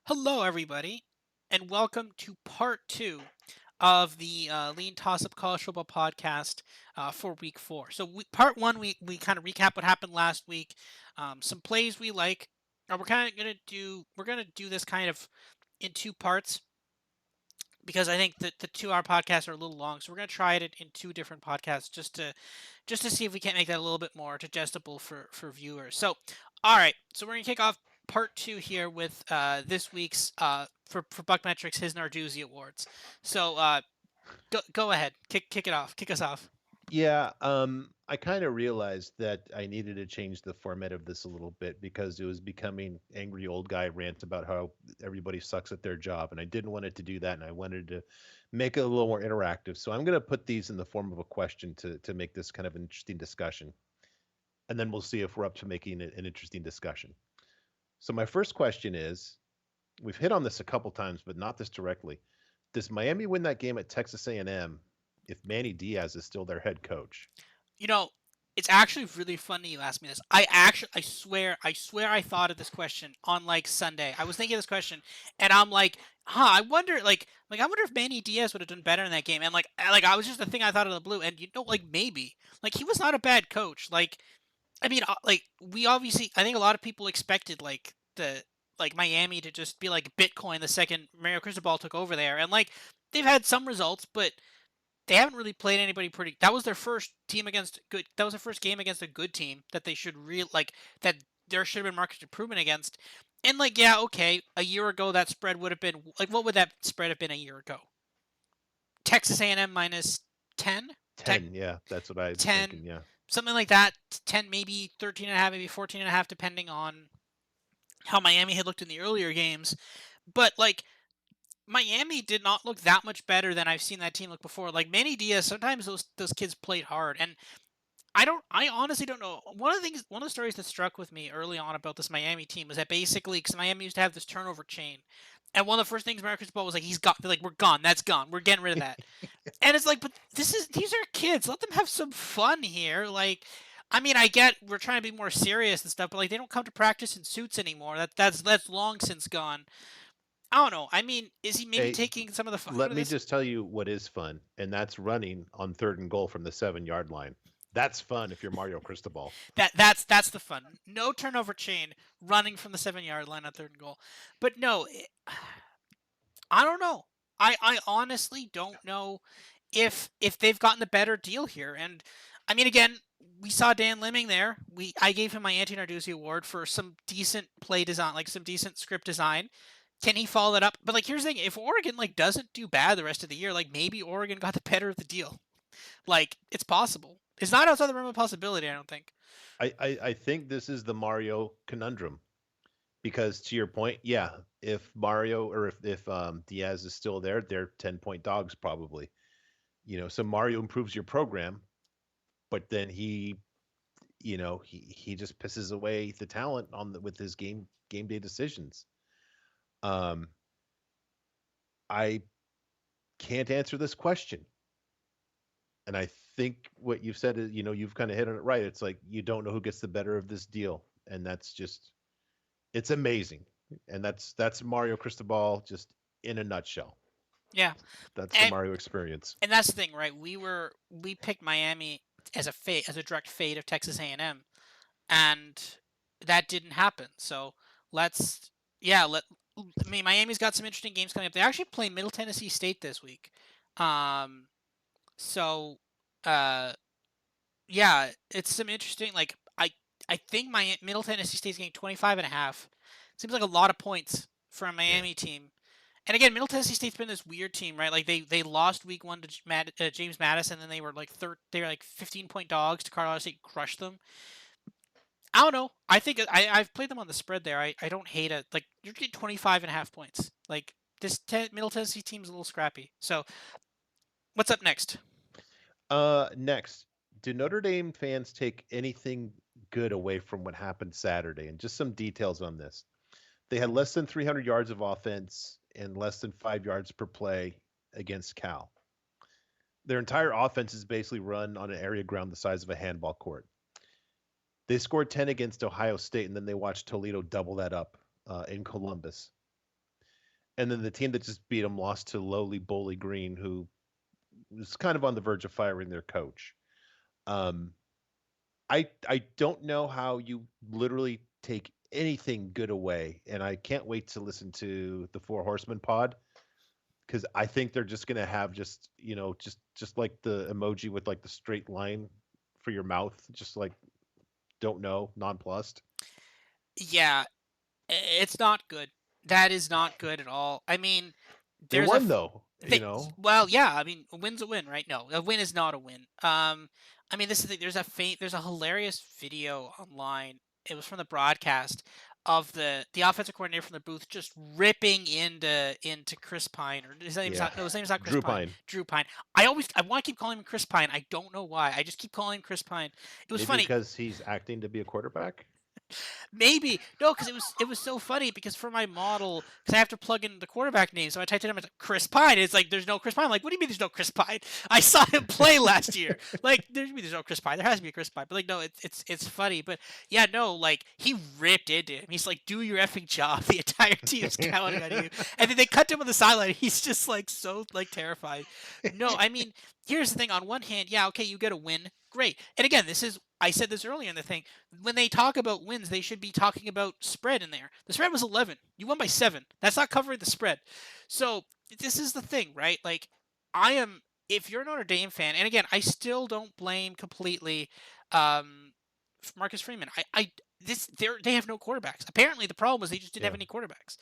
Hello, everybody, and welcome to part two of the LeanTossup College Football Podcast for Week 4. So, part one, we kind of recap what happened last week, some plays we like. We're gonna do this kind of in two parts because I think that the 2 hour podcasts are a little long. So we're gonna try it in two different podcasts just to see if we can't make that a little bit more digestible for viewers. So, all right, so we're gonna kick off part two here with this week's for BuckMetrics his Narduzzi Awards. So go ahead, kick it off, kick us off. Yeah, I kind of realized that I needed to change the format of this a little bit because it was becoming angry old guy rant about how everybody sucks at their job, and I didn't want it to do that, and I wanted to make it a little more interactive. So I'm going to put these in the form of a question to make this kind of an interesting discussion, and then we'll see if we're up to making it an interesting discussion. So my first question is, we've hit on this a couple times, but not this directly. Does Miami win that game at Texas A&M if Manny Diaz is still their head coach? You know, it's actually really funny you asked me this. I swear I thought of this question on like Sunday. I was thinking of this question and I'm like, I wonder I wonder if Manny Diaz would have done better in that game. And I was just the thing I thought of the blue. And like maybe. Like he was not a bad coach. I mean, we obviously I think a lot of people expected like Miami to just be like Bitcoin the second Mario Cristobal took over there. And they've had some results, but they haven't really played anybody pretty. That was their first team against good. That was their first game against a good team that they should that there should have been market improvement against. And yeah, okay, a year ago that spread would have been what would that spread have been a year ago? Texas A&M minus 10, 10, yeah, that's what I was 10, thinking, yeah. something like that. 10, maybe 13 and a half, maybe 14 and a half, depending on how Miami had looked in the earlier games. But Miami did not look that much better than I've seen that team look before. Like Manny Diaz, sometimes those kids played hard, and I honestly don't know. One of the stories that struck with me early on about this Miami team was that basically, because Miami used to have this turnover chain, and one of the first things Marcus Ball was like, they're like, we're gone, that's gone, we're getting rid of that. And it's like, but these are kids, let them have some fun here. I mean, I get we're trying to be more serious and stuff, but they don't come to practice in suits anymore. That's long since gone. I don't know. I mean, is he maybe Hey, taking some of the fun out let of me this? just tell you what is fun, and that's running on 3rd and goal from the 7-yard line. That's fun if you're Mario Cristobal. That's the fun. No turnover chain, running from the 7 yard line on third and goal. But no, I don't know. I honestly don't know if they've gotten the better deal here. And I mean, again, we saw Dan Leming there. I gave him my Anti Narduzzi award for some decent play design, like some decent script design. Can he follow that up? But here's the thing: if Oregon doesn't do bad the rest of the year, maybe Oregon got the better of the deal. It's possible. It's not outside the realm of possibility. I don't think. I think this is the Mario conundrum because to your point, yeah, if Mario or if Diaz is still there, they're 10-point dogs probably. So Mario improves your program, but then he just pisses away the talent with his game day decisions. Um, I can't answer this question. And I think what you've said is, you've kind of hit on it right. It's like you don't know who gets the better of this deal, and that's just it's amazing. And that's Mario Cristobal just in a nutshell. Yeah, That's the and Mario experience. that's the thing, right? We picked Miami as a direct fate of Texas A&M, and that didn't happen. So let's yeah let I mean Miami's got some interesting games coming up. They actually play Middle Tennessee State this week. Um, so uh yeah, it's some interesting I think my Middle Tennessee State's getting 25 and a half. Seems like a lot of points for a Yeah. Miami team. And again, Middle Tennessee State's been this weird team, right? They lost week one to James Madison, and then they were they were like 15-point dogs to Colorado State, crushed them. I don't know. I think I've played them on the spread there. I don't hate it. You're getting 25 and a half points. Middle Tennessee team's a little scrappy. So what's up next? Next, do Notre Dame fans take anything good away from what happened Saturday? And just some details on this. They had less than 300 yards of offense and less than 5 yards per play against Cal. Their entire offense is basically run on an area ground the size of a handball court. They scored 10 against Ohio State, and then they watched Toledo double that up in Columbus. and then the team that just beat them lost to lowly Bowling Green, who was kind of on the verge of firing their coach. Um, I don't know how you literally take anything good away, and I can't wait to listen to the Four Horsemen pod because I think they're just gonna have just just like the emoji with like the straight line for your mouth, just like don't know, nonplussed. Yeah, it's not good. That is not good at all. I mean, They there's a won f- though, they, well, yeah. I mean, a win's a win, right? No, a win is not a win. I mean, this is the, there's a hilarious video online. It was from the broadcast of the offensive coordinator from the booth just ripping into Chris Pine, or his name's Yeah, not, no, his name's not Chris Drew Pine, Pine. Drew Pine. I want to keep calling him Chris Pine. I don't know why. I just keep calling him Chris Pine. It was Maybe funny. because he's acting to be a quarterback. Maybe no, because it was so funny because for my model, because I have to plug in the quarterback name, so I typed in him as Chris Pine. And it's like there's no Chris Pine. I'm like, what do you mean there's no Chris Pine? I saw him play last year. Like there's no Chris Pine. There has to be a Chris Pine. But like no, it's funny. But yeah, no, like he ripped into him. He's like, do your effing job. The entire team's counting on you. And then they cut to him on the sideline. He's just like so like terrified. No, I mean here's the thing. On one hand, yeah, okay, you get a win. Great. And again, this is I said this earlier in the thing. When they talk about wins, they should be talking about spread in there. The spread was 11. You won by 7. That's not covering the spread. So, this is the thing, right? Like I am if you're a Notre Dame fan, and again, I still don't blame completely um Marcus Freeman. They have no quarterbacks. Apparently the problem was they just didn't have Yeah, any quarterbacks.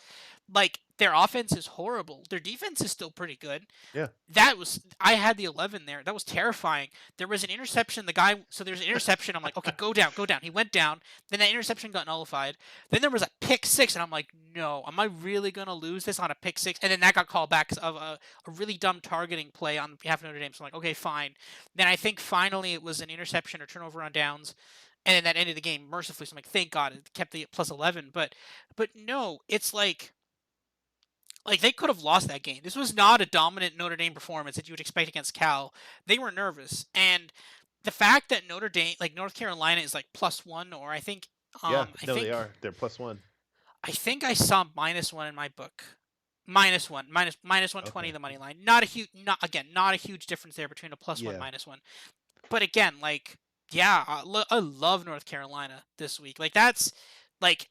Like their offense is horrible. Their defense is still pretty good. yeah, That was I had the 11 there. That was terrifying. There was an interception. There's an interception. I'm like, okay, go down, go down. He went down. Then that interception got nullified. Then there was a pick six, and I'm like, no, am I really gonna lose this on a pick six? And then that got called back 'cause of a really dumb targeting play on behalf of Notre Dame. So I'm like, okay, fine. Then I think finally it was an interception or turnover on downs. And then that ended the game mercifully. So I'm like, thank God it kept the plus 11. But no, it's like they could have lost that game. This was not a dominant Notre Dame performance that you would expect against Cal. They were nervous, and the fact that Notre Dame, like North Carolina, is like plus 1, or yeah. I No, they think are. They're +1. I saw -1 in my book. -1, minus 120 Okay. the money line. Not a huge, not again, not a huge difference there between a +1 Yeah. -1. But again, like yeah, I love North Carolina this week. Like that's like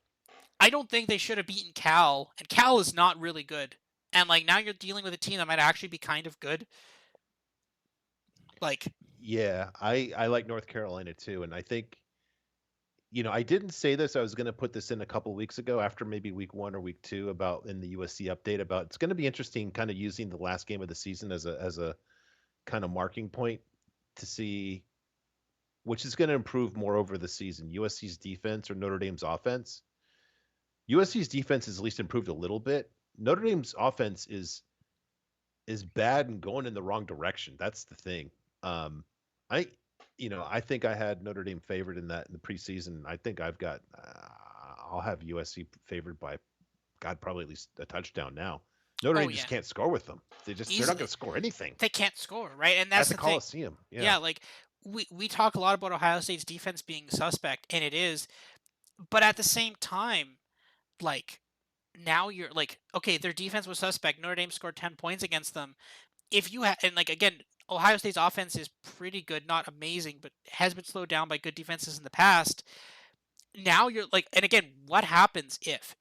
I don't think they should have beaten Cal, and Cal is not really good. And like now you're dealing with a team that might actually be kind of good. Like, Yeah, I like North Carolina too, and I think I didn't say this. I was going to put this in a couple weeks ago after maybe week 1 or week 2 about in the USC update about it's going to be interesting kind of using the last game of the season as a kind of marking point to see which is going to improve more over the season, USC's defense or Notre Dame's offense. USC's defense has at least improved a little bit. Notre Dame's offense is bad and going in the wrong direction. That's the thing. Um, I, I think I had Notre Dame favored in that in the preseason. I think I've got, I'll have USC favored by, God, probably at least a touchdown now. Notre oh Dame just yeah, can't score with them. They're not going easily to score anything they can't score, right? And at that's the the thing. Coliseum. Yeah, Yeah, like we talk a lot about Ohio State's defense being suspect, and it is. But at the same time, like now you're like, okay, their defense was suspect. Notre Dame scored 10 points against them. If you have, and like again, Ohio State's offense is pretty good, not amazing, but has been slowed down by good defenses in the past. Now you're like, and again, what happens if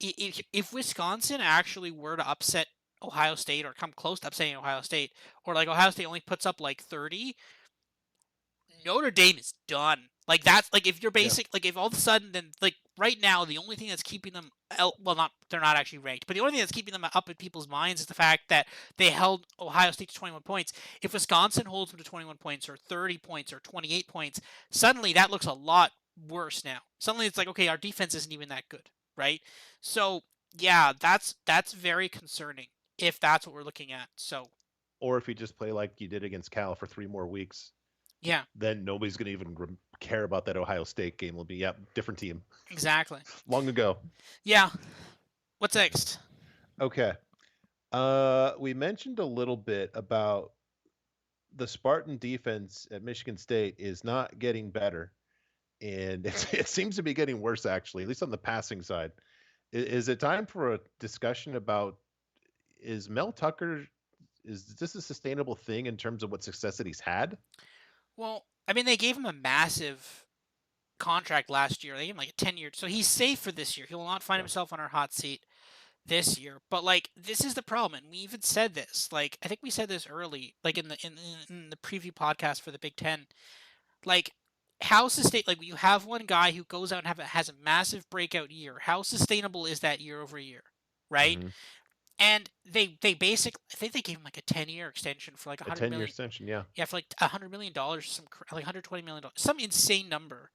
Wisconsin actually were to upset Ohio State or come close to upsetting Ohio State, or like Ohio State only puts up like 30, Notre Dame is done. Like that's like if you're yeah. basic like if all of a sudden then like right now the only thing that's keeping them well not they're not actually ranked, but the only thing that's keeping them up in people's minds is the fact that they held Ohio State to 21 points. If Wisconsin holds them to 21 points or 30 points or 28 points, suddenly that looks a lot worse now. Suddenly it's like okay, our defense isn't even that good, right? So, yeah, that's very concerning if that's what we're looking at. So, Or if you just play like you did against Cal for 3 more weeks, yeah, then nobody's going to even care about that Ohio State game. Will be, yep, different team. exactly. Long ago. Yeah. What's next? Okay. We mentioned a little bit about the Spartan defense at Michigan State is not getting better, and it seems to be getting worse, actually, at least on the passing side. Is it time for a discussion about is Mel Tucker, is this a sustainable thing in terms of what success that he's had? Well, I mean, they gave him a massive contract last year. They gave him like a 10-year, so he's safe for this year. He will not find Yeah. himself on our hot seat this year. But like, this is the problem, and we even said this. Like, I think we said this early, like in the preview podcast for the Big Ten. Like, how sustain like you have one guy who goes out and has a massive breakout year. How sustainable is that year over year, right? Hmm. And they basically, I think they gave him like a 10-year extension for like a A hundred 10-year million. extension, yeah. Yeah, for like $100 million, like $120 million, some insane number.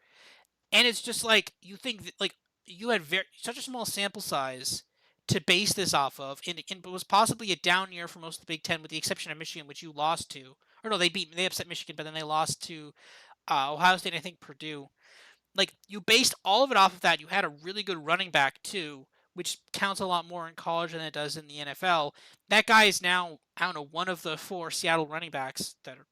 And it's just like you think that, like, you had such a small sample size to base this off of, and it was possibly a down year for most of the Big Ten, with the exception of Michigan, which you lost to. Or no, they upset Michigan, but then they lost to Ohio State, and I think Purdue. Like, you based all of it off of that. You had a really good running back too, which counts a lot more in college than it does in the NFL. That guy is now, I don't know, one of the four Seattle running backs that are.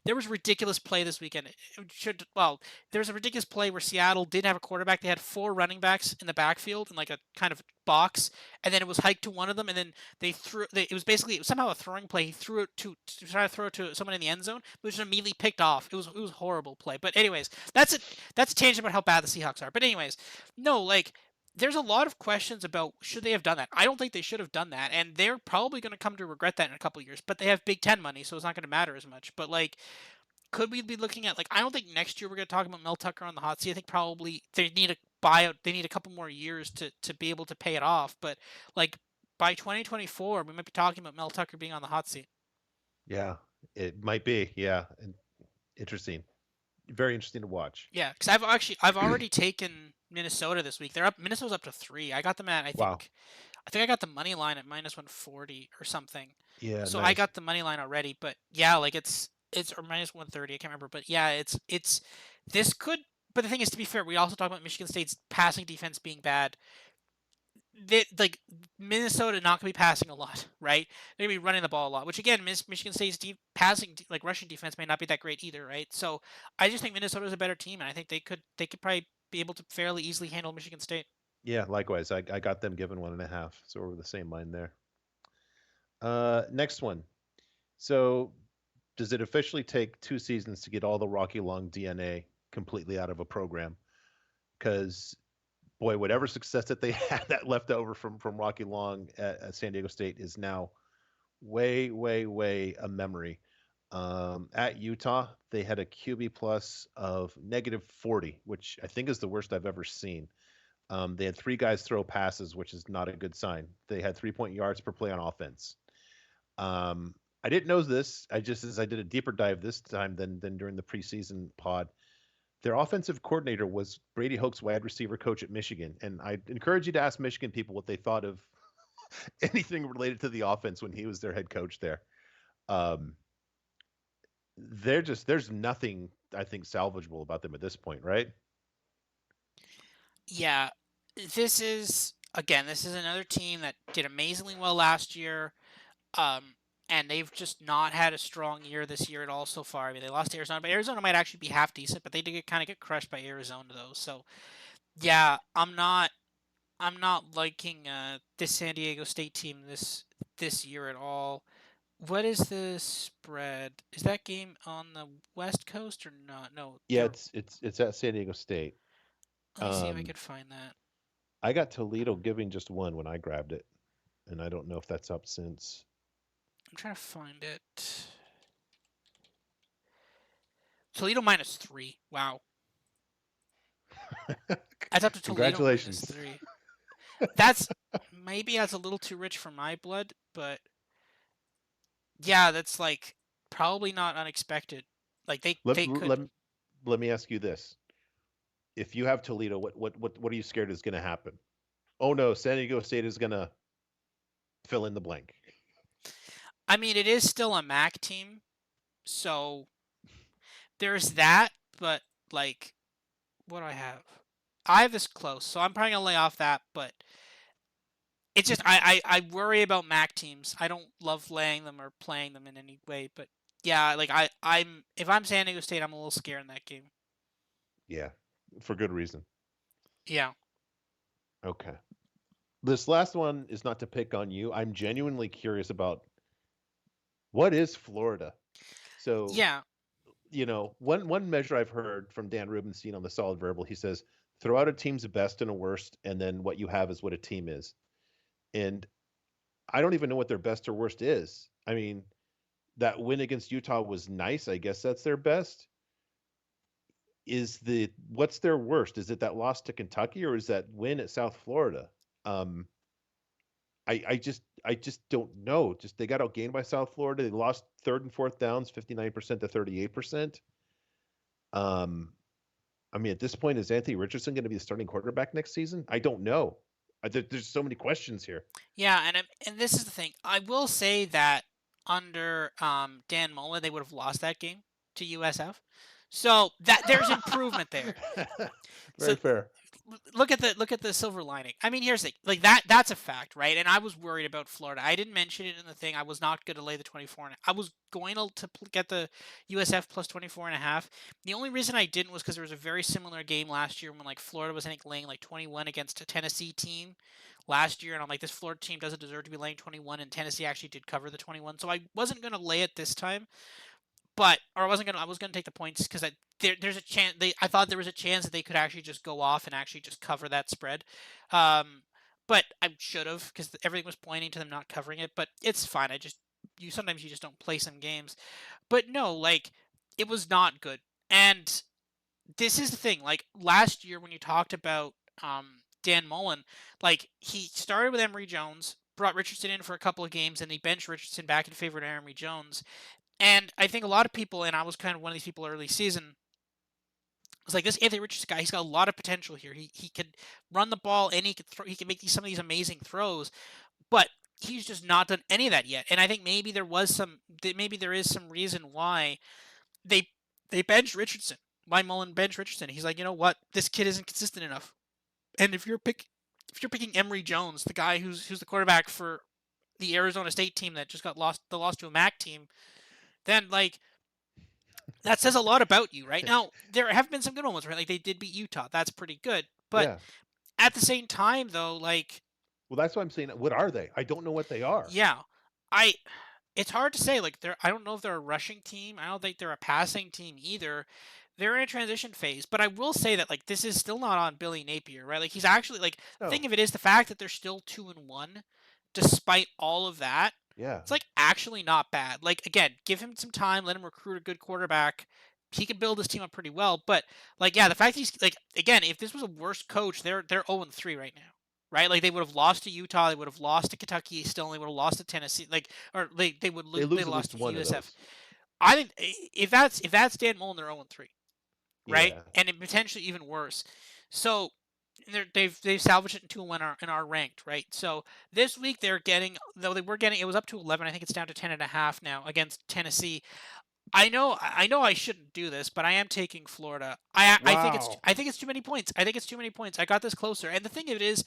There was a ridiculous play this weekend. There was a ridiculous play where Seattle didn't have a quarterback. They had four running backs in the backfield in like a kind of box, and then it was hiked to one of them, and then they threw. It was basically somehow a throwing play. He threw it to try to throw it to someone in the end zone, which was immediately picked off. It was a horrible play. But anyways, that's a tangent about how bad the Seahawks are. But anyways, no, like, there's a lot of questions about should they have done that. I don't think they should have done that, and they're probably going to come to regret that in a couple of years. But they have Big Ten money, so it's not going to matter as much. But like, could we be looking at, like, I don't think next year we're going to talk about Mel Tucker on the hot seat. I think probably they need a buyout. They need a couple more years to be able to pay it off. But like, by 2024, we might be talking about Mel Tucker being on the hot seat. Yeah, it might be. Yeah, and interesting. Very interesting to watch. Yeah, because I've already taken Minnesota this week. They're up. Minnesota's up to 3. I got them at, Wow. I think I got the money line at -140 or something. Yeah, So I nice. got the money line already. But yeah, like, it's or -130. I can't remember. But yeah, it's this could. But the thing is, to be fair, we also talk about Michigan State's passing defense being bad. Like, Minnesota not going to be passing a lot, right? They're going to be running the ball a lot, which again, Michigan State's like rushing defense may not be that great either, right? So I just think Minnesota's a better team, and I think they could probably be able to fairly easily handle Michigan State. Yeah, likewise. I got them given 1.5, so we're the same line there. Next one. So, does it officially take 2 seasons to get all the Rocky Long DNA completely out of a program? Because boy, whatever success that they had that left over from Rocky Long at San Diego State is now way, way, way a memory. At Utah, they had a QB plus of -40, which I think is the worst I've ever seen. They had three guys throw passes, which is not a good sign. They had 3 point yards per play on offense. I didn't know this. I just as I did a deeper dive this time than during the preseason pod. Their offensive coordinator was Brady Hoke's wide receiver coach at Michigan, and I encourage you to ask Michigan people what they thought of anything related to the offense when he was their head coach there. Um, there's nothing I think salvageable about them at this point, right? Yeah, this is another team that did amazingly well last year. Um, and they've just not had a strong year this year at all so far. I mean, they lost to Arizona, but Arizona might actually be half decent, but they did kind of get crushed by Arizona though. So yeah, I'm not liking this San Diego State team this year at all. What is the spread? Is that game on the West Coast or not? No, Yeah, it's at San Diego State. let me see if I Um, could find that. I got Toledo giving just one when I grabbed it, and I don't know if that's up since. I'm trying to find it. Toledo -3. Wow, that's up to Toledo Congratulations. -3. That's maybe that's a little too rich for my blood, but yeah, that's like probably not unexpected. Like, they could. Let let me ask you this: if you have Toledo, what are you scared is going to happen? Oh no, San Diego State is going to fill in the blank. I mean, it is still a MAC team, so there's that. But like, what do I have? I have this close, so I'm probably gonna lay off that. But it's just I worry about MAC teams. I don't love laying them or playing them in any way. But yeah, like, I'm if I'm San Diego State, I'm a little scared in that game. Yeah, for good reason. Yeah. Okay. This last one is not to pick on you. I'm genuinely curious about what is Florida? So, Yeah, one measure I've heard from Dan Rubenstein on the Solid Verbal, he says, throw out a team's best and a worst, and then what you have is what a team is. And I don't even know what their best or worst is. I mean, that win against Utah was nice. I guess that's their best. What's their worst? Is it that loss to Kentucky or is that win at South Florida? Um, I just don't know. Just they got outgained by South Florida. They lost third and fourth downs, 59% to 38%. Um, I mean, at this point, is Anthony Richardson going to be the starting quarterback next season? I don't know. There's so many questions here. yeah, and this is the thing. I will say that under Dan Mullen, they would have lost that game to USF. So that there's improvement there. So Very fair. look at the silver lining. I mean, here's the thing. Like that's a fact, right? And I was worried about Florida. I didn't mention it in the thing. I was not going to lay the 24 and I was going to get the USF plus 24 and a half. The only reason I didn't was because there was a very similar game last year when like Florida was I think laying like 21 against a Tennessee team last year, and I'm like, this Florida team doesn't deserve to be laying 21, and Tennessee actually did cover the 21, so I wasn't going to lay it this time. But or I was gonna take the points because there's a chance I thought there was a chance that they could actually just go off and actually just cover that spread. Um, but I should have because everything was pointing to them not covering it. But it's fine. You sometimes you just don't play some games. But no, like it was not good. And this is the thing. Like last year when you talked about Dan Mullen, like he started with Emory Jones, brought Richardson in for a couple of games, and he benched Richardson back in favor of Emory Jones. And I think a lot of people, and I was kind of one of these people early season, was like this Anthony Richardson guy. He's got a lot of potential here. He could run the ball and he could make some of these amazing throws, but he's just not done any of that yet. And I think maybe there is some reason why they they benched Richardson. Why Mullen benched Richardson? He's like, you know what, this kid isn't consistent enough. And if you're picking Emory Jones, the guy who's the quarterback for the Arizona State team that just got lost to a MAC team, then like that says a lot about you, right? Now, there have been some good ones, right? Like they did beat Utah. That's pretty good. But Yeah. at the same time, though, like, Well, that's why I'm saying, what are they? I don't know what they are. yeah, I, it's hard to say. Like, I don't know if they're a rushing team. I don't think they're a passing team either. They're in a transition phase. But I will say that, like, this is still not on Billy Napier, right? Like, he's actually, like, the thing No. of it is the fact that they're still 2-1, despite all of that. Yeah. It's like actually not bad. Like again, give him some time, let him recruit a good quarterback. He can build his team up pretty well. But like, yeah, the fact he's like again, if this was a worse coach, they're 0-3 right now. Right? Like they would have lost to Utah, they would have lost to Kentucky still, and they would have lost to Tennessee. Like or they would They they lose at lost least to one of USF. those. I think if that's Dan Mullen, they're 0-3, right? Yeah. And it potentially even worse. So they've salvaged it in 2-1 in our ranked, right? So this week they're getting though they were getting it was up to 11. I think it's down to 10.5 now against Tennessee. I know I shouldn't do this, but I am taking Florida. Wow. I think it's too many points. I think it's too many points. I got this closer, and the thing of it is,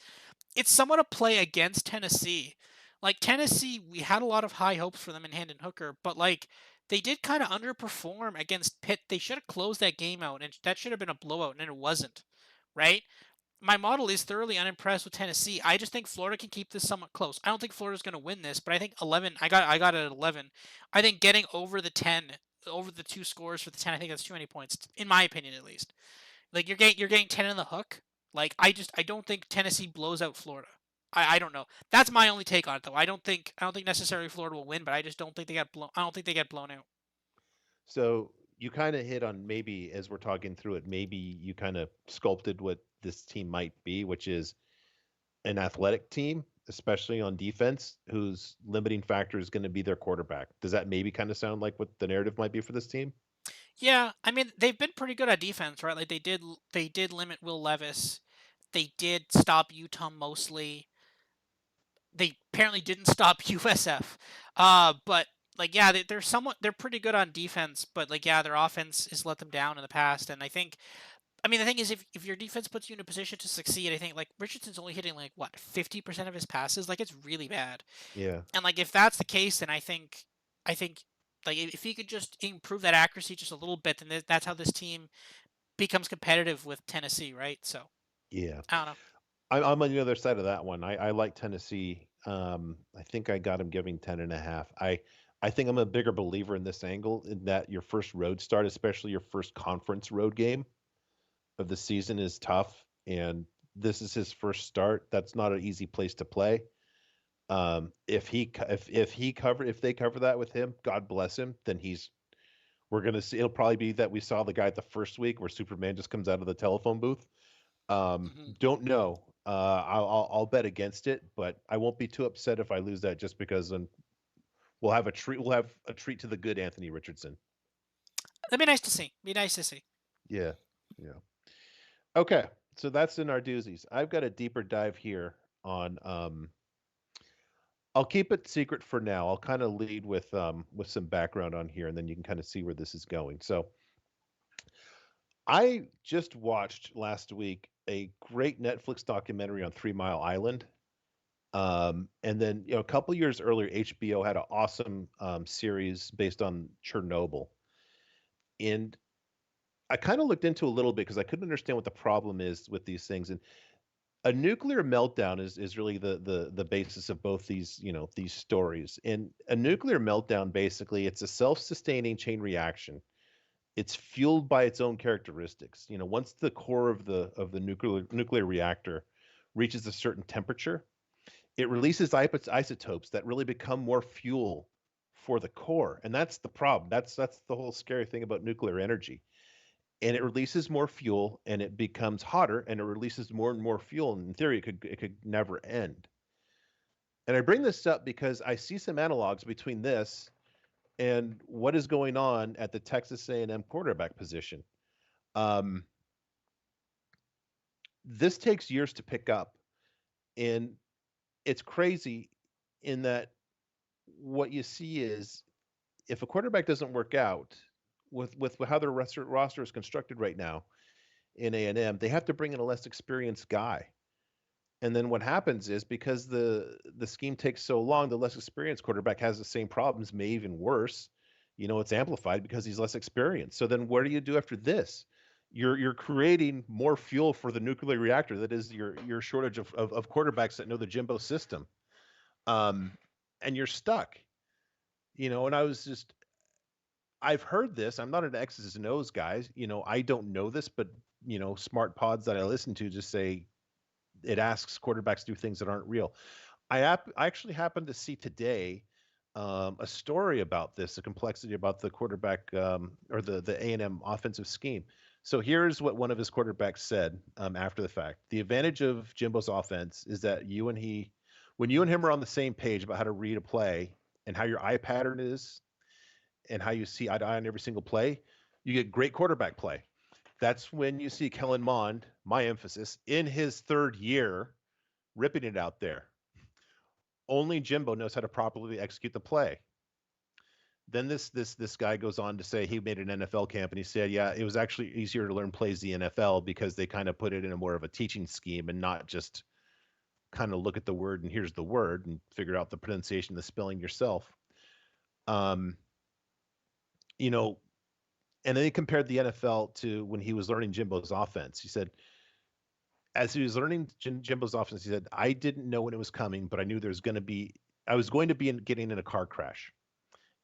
it's somewhat a play against Tennessee. Like Tennessee, we had a lot of high hopes for them in Hendon Hooker, but like they did kind of underperform against Pitt. They should have closed that game out, and that should have been a blowout, and it wasn't. Right? My model is thoroughly unimpressed with Tennessee. I just think Florida can keep this somewhat close. I don't think Florida's going to win this, but I think 11. I got it at 11. I think getting over the 10, over the two scores for the 10. I think that's too many points, in my opinion at least. Like you're getting 10 in the hook. Like I don't think Tennessee blows out Florida. I don't know. That's my only take on it though. I don't think necessarily Florida will win, but I just don't think they got blown. I don't think they get blown out. So you kind of hit on, maybe as we're talking through it, maybe you kind of sculpted what this team might be, which is an athletic team, especially on defense, whose limiting factor is going to be their quarterback. Does that maybe kind of sound like what the narrative might be for this team? Yeah, I mean they've been pretty good at defense, right? Like they did limit Will Levis. They did stop Utah mostly. They apparently didn't stop USF. But like yeah, they're pretty good on defense, but like yeah, their offense has let them down in the past. And I mean the thing is if your defense puts you in a position to succeed, I think like Richardson's only hitting like what 50% of his passes. Like it's really bad. Yeah. And like if that's the case, then I think like if he could just improve that accuracy just a little bit, then that's how this team becomes competitive with Tennessee, right? So Yeah. I don't know. I'm on the other side of that one. I like Tennessee. I think I got him giving 10.5. I think I'm a bigger believer in this angle in that your first road start, especially your first conference road game of the season, is tough. And this is his first start. That's not an easy place to play. If they cover that with him, God bless him. Then we're gonna see. It'll probably be that we saw the guy at the first week where Superman just comes out of the telephone booth. Hmm. Don't know. I'll bet against it, but I won't be too upset if I lose that just because we'll have a treat. We'll have a treat to the good Anthony Richardson. That'd be nice to see. Be nice to see. Yeah, yeah. Okay, so that's in our doozies. I've got a deeper dive here on. I'll keep it secret for now. I'll kind of lead with some background on here, and then you can kind of see where this is going. So I just watched last week a great Netflix documentary on 3 Mile Island. And then, a couple years earlier, HBO had an awesome series based on Chernobyl. And I kind of looked into a little bit because I couldn't understand what the problem is with these things. And a nuclear meltdown is really the basis of both these stories. And a nuclear meltdown, basically, it's a self-sustaining chain reaction. It's fueled by its own characteristics. Once the core of the nuclear reactor reaches a certain temperature, it releases isotopes that really become more fuel for the core, and that's the problem. That's the whole scary thing about nuclear energy. And it releases more fuel, and it becomes hotter, and it releases more and more fuel. And in theory, it could never end. And I bring this up because I see some analogs between this and what is going on at the Texas A&M quarterback position. Um, this takes years to pick up, and it's crazy in that what you see is if a quarterback doesn't work out with how their roster is constructed right now in A&M, they have to bring in a less experienced guy. And then what happens is because the scheme takes so long, the less experienced quarterback has the same problems, may even worse. It's amplified because he's less experienced. So then what do you do after this? You're creating more fuel for the nuclear reactor that is your shortage of quarterbacks that know the Jimbo system. Um, and you're stuck. And I've heard this. I'm not an X's and O's guy. I don't know this, but smart pods that I listen to just say it asks quarterbacks to do things that aren't real. I actually happened to see today a story about this, a complexity about the quarterback or the A&M offensive scheme. So here's what one of his quarterbacks said after the fact. The advantage of Jimbo's offense is that when you and him are on the same page about how to read a play and how your eye pattern is and how you see eye to eye on every single play, you get great quarterback play. That's when you see Kellen Mond, my emphasis, in his third year, ripping it out there. Only Jimbo knows how to properly execute the play. Then this guy goes on to say he made an NFL camp and he said, yeah, it was actually easier to learn plays the NFL because they kind of put it in a more of a teaching scheme and not just kind of look at the word and here's the word and figure out the pronunciation, the spelling yourself. Um, you know, and then he compared the NFL to when he was learning Jimbo's offense. He said, as he was learning Jimbo's offense, he said, I didn't know when it was coming, but I knew I was going to be getting in a car crash.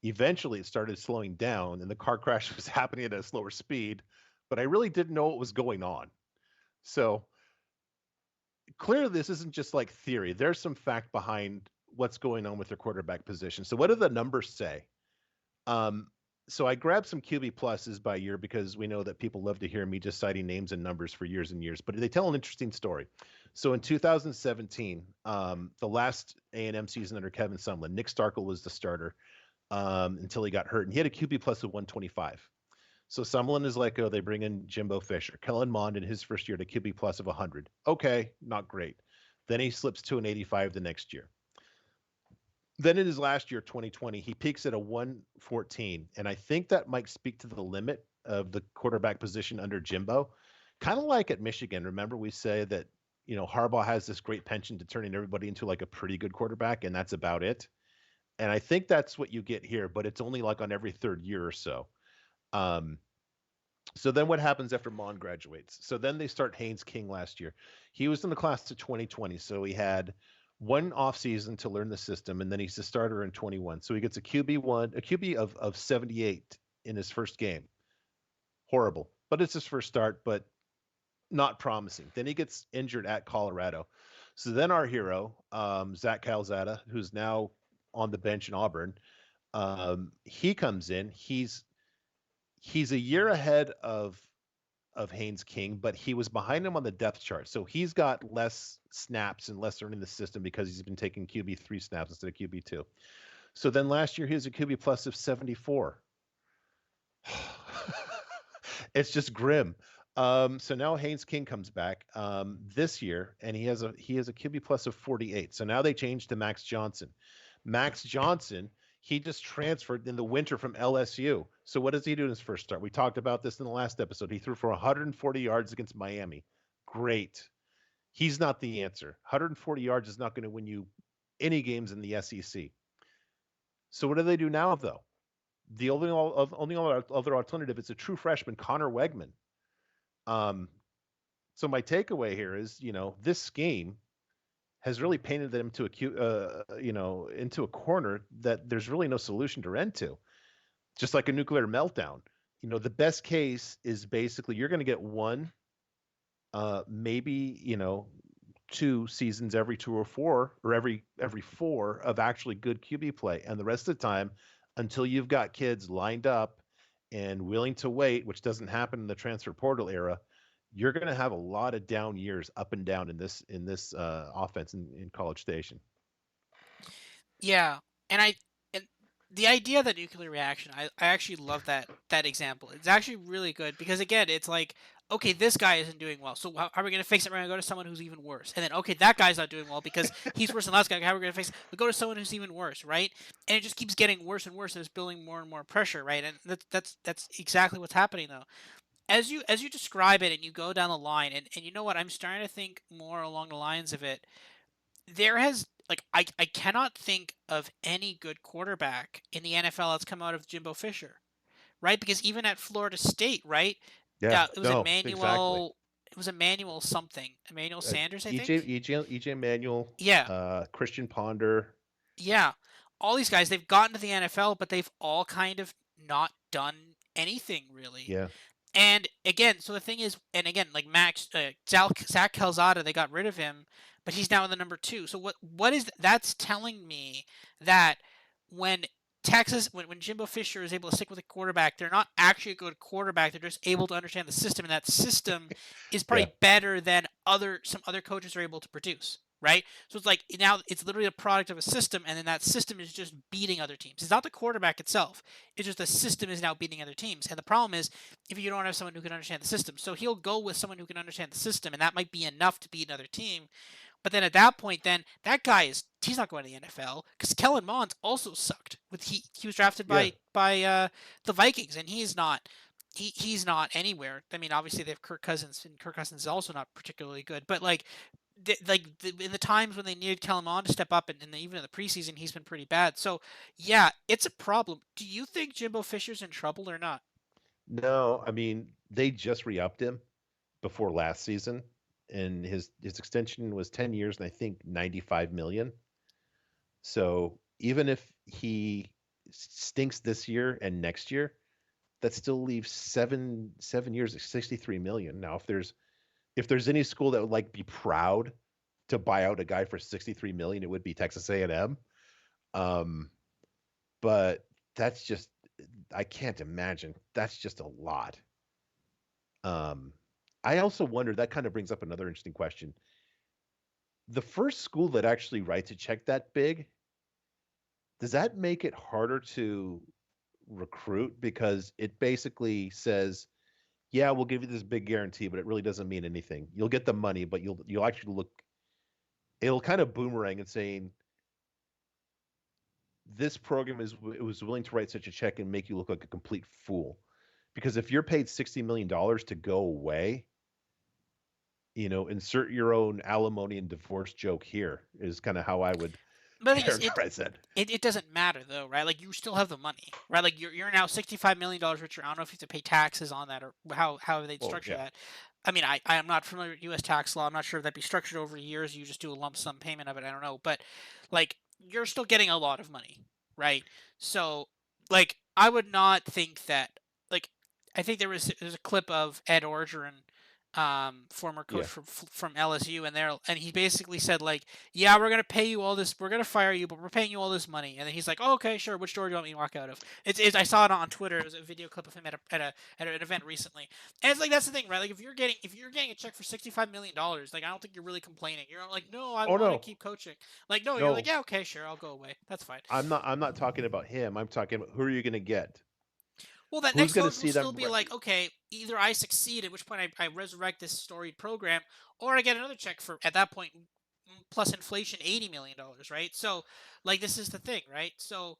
Eventually, it started slowing down, and the car crash was happening at a slower speed, but I really didn't know what was going on. So clearly, this isn't just like theory. There's some fact behind what's going on with their quarterback position. So, what do the numbers say? Um, so I grabbed some QB pluses by year because we know that people love to hear me just citing names and numbers for years and years, but they tell an interesting story. So in 2017, the last A&M season under Kevin Sumlin, Nick Starkel was the starter until he got hurt, and he had a QB plus of 125. So Sumlin is like, oh, they bring in Jimbo Fisher. Kellen Mond in his first year at a QB plus of 100. Okay, not great. Then he slips to an 85 the next year. Then in his last year, 2020, he peaks at a 114. And I think that might speak to the limit of the quarterback position under Jimbo. Kind of like at Michigan. Remember, we say that, Harbaugh has this great penchant to turning everybody into like a pretty good quarterback, and that's about it. And I think that's what you get here, but it's only like on every third year or so. Um, So then what happens after Mon graduates? So then they start Haynes King last year. He was in the class of 2020, so he had one off season to learn the system, and then he's a starter in 21. So he gets a QB1, a QB of 78 in his first game. Horrible, but it's his first start, but not promising. Then he gets injured at Colorado. So then our hero, Zach Calzada, who's now on the bench in Auburn, he comes in. He's a year ahead of Haynes King, but he was behind him on the depth chart. So he's got less snaps and less learning the system because he's been taking QB3 snaps instead of QB2. So then last year he was a QB plus of 74. It's just grim. So now Haynes King comes back this year, and he has a QB plus of 48. So now they changed to Max Johnson. Max Johnson, he just transferred in the winter from LSU. So what does he do in his first start? We talked about this in the last episode. He threw for 140 yards against Miami. Great. He's not the answer. 140 yards is not going to win you any games in the SEC. So what do they do now, though? The only other alternative is a true freshman, Connor Wegman. Um, so my takeaway here is, this scheme has really painted them to into a corner that there's really no solution to run to. Just like a nuclear meltdown. The best case is basically you're going to get one, maybe two seasons every 2 or 4 or every 4 of actually good QB play, and the rest of the time, until you've got kids lined up and willing to wait, which doesn't happen in the transfer portal era, you're going to have a lot of down years up and down in this offense in College Station. Yeah, and and the idea of the nuclear reaction, I actually love that example. It's actually really good because again, it's like, okay, this guy isn't doing well, so how are we going to fix it? We're going to go to someone who's even worse, and then okay, that guy's not doing well because he's worse than last guy. How are we going to fix it? We go to someone who's even worse, right? And it just keeps getting worse and worse, and it's building more and more pressure, right? And that's exactly what's happening though. As you describe it, and you go down the line, and you know what, I'm starting to think more along the lines of it. There has like I cannot think of any good quarterback in the NFL that's come out of Jimbo Fisher, right? Because even at Florida State, right? Yeah, It was no, exactly. Emmanuel. It was Emmanuel something. Emmanuel Sanders, I EJ think. EJ Manuel, Yeah, Christian Ponder. yeah. All these guys, they've gotten to the NFL, but they've all kind of not done anything really. Yeah, And again, so the thing is, and again, like Zach Calzada, they got rid of him, but he's now in the number 2. So what is that's telling me that when when Jimbo Fisher is able to stick with a quarterback, they're not actually a good quarterback. They're just able to understand the system, and that system is yeah, probably better than some other coaches are able to produce. Right, so it's like now it's literally a product of a system, and then that system is just beating other teams. It's not the quarterback itself; it's just the system is now beating other teams. And the problem is if you don't have someone who can understand the system. So he'll go with someone who can understand the system, and that might be enough to beat another team. But then at that point, then that guy he's not going to the NFL because Kellen Mond also sucked. He was drafted yeah. by the Vikings, and he's not anywhere. I mean, obviously they have Kirk Cousins, and Kirk Cousins is also not particularly good. But in the times when they needed Kellen Mond to step up, and even in the preseason, he's been pretty bad. So yeah, it's a problem. Do you think Jimbo Fisher's in trouble or not? No, I mean they just re-upped him before last season, and his extension was 10 years and I think 95 million. So even if he stinks this year and next year, that still leaves 7 years at 63 million. Now, if there's any school that would like be proud to buy out a guy for 63 million, it would be Texas A&M. Um, but that's just I can't imagine. That's just a lot. Um, I also wonder that kind of brings up another interesting question. The first school that actually writes a check that big, does that make it harder to recruit because it basically says, yeah, we'll give you this big guarantee, but it really doesn't mean anything. You'll get the money, but you'll actually look. It'll kind of boomerang and saying this program it was willing to write such a check and make you look like a complete fool, because if you're paid $60 million to go away, insert your own alimony and divorce joke here is kind of how I would but the thing is, characterize that. it doesn't matter though, right? Like you still have the money, right? Like you're now $65 million richer. I don't know if you have to pay taxes on that or how they'd Oh, structure yeah. that. I mean, I am not familiar with U.S. tax law. I'm not sure if that'd be structured over years. You just do a lump sum payment of it. I don't know, but like you're still getting a lot of money, right? So like I would not think that like I think there's a clip of Ed Orgeron, former coach Yeah. from LSU, and he basically said like, yeah, we're gonna pay you all this, we're gonna fire you, but we're paying you all this money. And then he's like, oh, okay, sure. Which door do you want me to walk out of? I saw it on Twitter. It was a video clip of him at an event recently. And it's like that's the thing, right? Like if you're getting a check for $65 million, like I don't think you're really complaining. You're not like, no, I Oh want to no, keep coaching. Like no, you're like, no, yeah, okay, sure, I'll go away. That's fine. I'm not talking about him. I'm talking about who are you going to get? Well, that Who's next going to coach will see still them? be like, okay, either I succeed, at which point I resurrect this storied program, or I get another check for at that point plus inflation $80 million, right? So like this is the thing, right? So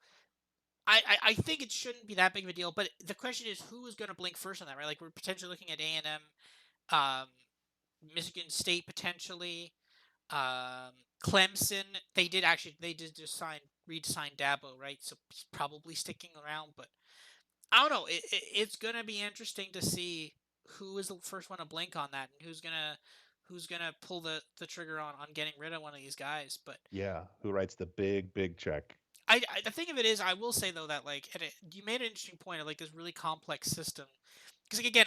I think it shouldn't be that big of a deal, but the question is who is going to blink first on that, right? Like we're potentially looking at A&M, um, Michigan State potentially, Clemson. They did just sign Dabo, right? So he's probably sticking around, but I don't know. It's gonna be interesting to see who is the first one to blink on that, and who's gonna pull the trigger on getting rid of one of these guys. But Yeah, who writes the big check? the thing of it is, I will say though that like you made an interesting point of like this really complex system. Because like again,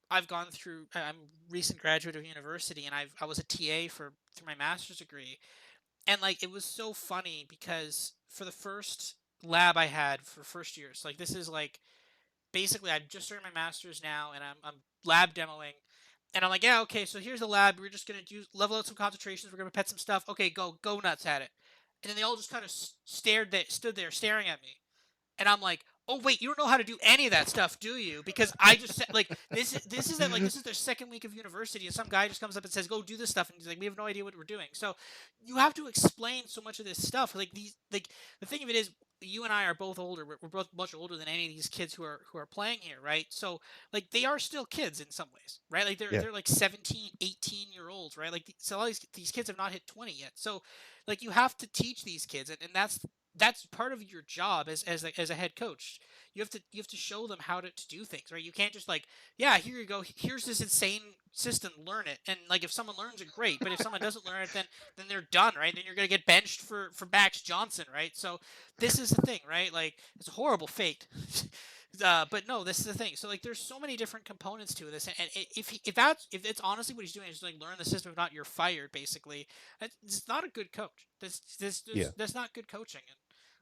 I've gone through. I'm a recent graduate of university, and I was a TA for through my master's degree, and like it was so funny because for the first lab I had for first years, like this is like basically I've just started my master's now, and I'm lab demoing, and I'm like, yeah, okay, so here's the lab. We're just gonna do level out some concentrations. We're gonna pet some stuff. Okay, go nuts at it. And then they all just kind of stood there staring at me, and I'm like, oh wait, you don't know how to do any of that stuff, do you? Because I just said like this is their second week of university, and some guy just comes up and says, go do this stuff, and he's like, we have no idea what we're doing. So you have to explain so much of this stuff. Like the thing of it is. You and I are both older. We're both much older than any of these kids who are playing here, right? So like they are still kids in some ways, right? Like they're Yeah, they're like 17, 18-year olds, right? Like so all these kids have not hit 20 yet. So like you have to teach these kids, and that's part of your job as a head coach. You have to show them how to do things, right? You can't just like, yeah, here you go. Here's this insane system. Learn it. And like if someone learns it, great. But if someone doesn't learn it, then they're done, right? Then you're gonna get benched for Max Johnson, right? So this is the thing, right? Like it's a horrible fate. But no, this is the thing. So like, there's so many different components to this, and if it's honestly what he's doing is like learn the system. If not, you're fired. Basically, it's not a good coach. yeah. That's not good coaching, and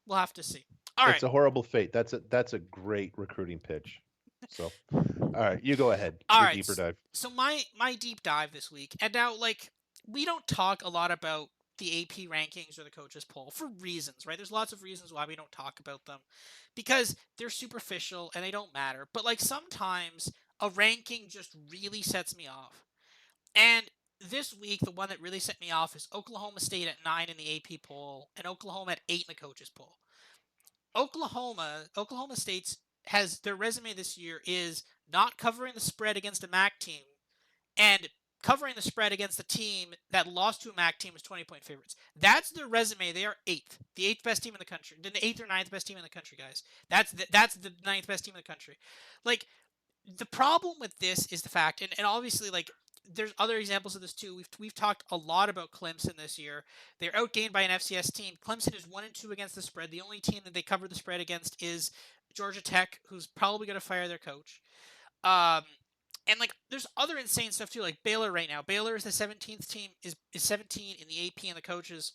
we'll have to see. All right, It's a horrible fate. That's a great recruiting pitch. So, all right, you go ahead. all Your right. deeper dive. So my deep dive this week, and now like we don't talk a lot about the AP rankings or the coaches poll for reasons, right? There's lots of reasons why we don't talk about them because they're superficial and they don't matter. But like sometimes a ranking just really sets me off. And this week, the one that really set me off is Oklahoma State at 9 in the AP poll and Oklahoma at 8 in the coaches poll. Oklahoma State's has their resume this year is not covering the spread against a MAC team and covering the spread against the team that lost to a MAC team as 20-point favorites. That's their resume. They are eighth, the eighth best team in the country, the eighth or ninth best team in the country, guys. That's the ninth best team in the country. Like the problem with this is the fact, and obviously like there's other examples of this too. We've talked a lot about Clemson this year. They're outgained by an FCS team. Clemson is 1-2 against the spread. The only team that they cover the spread against is Georgia Tech, who's probably going to fire their coach. Um, and like there's other insane stuff too, like Baylor right now. Baylor is the 17th team, is 17 in the AP and the coaches.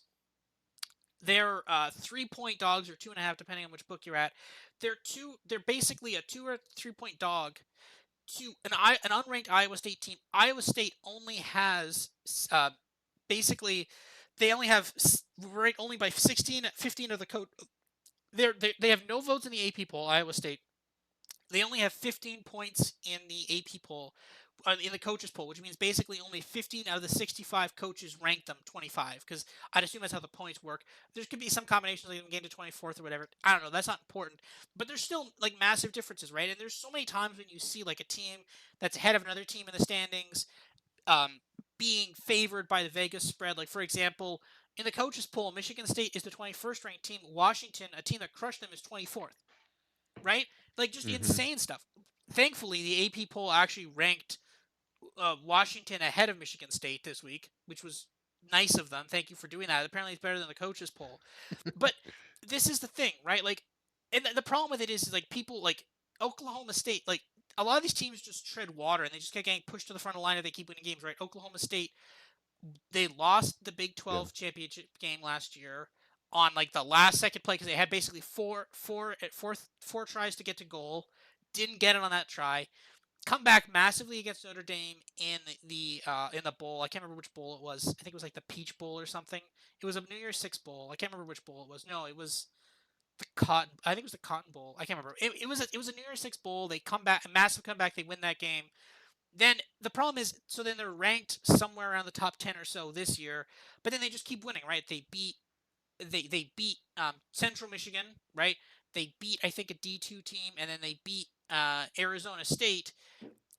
They're 3-point dogs or 2.5, depending on which book you're at. They're basically a 2 or 3-point dog to an unranked Iowa State team. Iowa State only has basically they only have ranked only by 16, 15 of the coach. They have no votes in the AP poll. Iowa State. They only have 15 points in the AP poll, in the coaches poll, which means basically only 15 out of the 65 coaches rank them 25. Because I'd assume that's how the points work. There could be some combinations like them getting to 24th or whatever. I don't know. That's not important. But there's still like massive differences, right? And there's so many times when you see like a team that's ahead of another team in the standings, being favored by the Vegas spread. Like for example, In the coaches poll, Michigan State is the 21st ranked team. Washington, a team that crushed them, is 24th. Right? Like just Mhm. insane stuff. Thankfully, the AP poll actually ranked Washington ahead of Michigan State this week, which was nice of them. Thank you for doing that. Apparently, it's better than the coaches poll. But this is the thing, right? Like, and the problem with it is like people like Oklahoma State, like a lot of these teams just tread water and they just get getting pushed to the front of the line if they keep winning games, right? Oklahoma State, they lost the Big Yeah. 12 championship game last year on like the last second play because they had basically four tries to get to goal, didn't get it on that try, come back massively against Notre Dame in the bowl. I can't remember which bowl it was. I think it was like the Peach Bowl or something. It was a New Year's Six bowl. I can't remember which bowl it was. No, it was the Cotton. I think it was the Cotton Bowl. I can't remember. It was a New Year's Six bowl. They come back, a massive comeback. They win that game. Then the problem is, so then they're ranked somewhere around the top 10 or so this year, but then they just keep winning, right? They beat Central Michigan, right? They beat I think a D2 team, and then they beat Arizona State,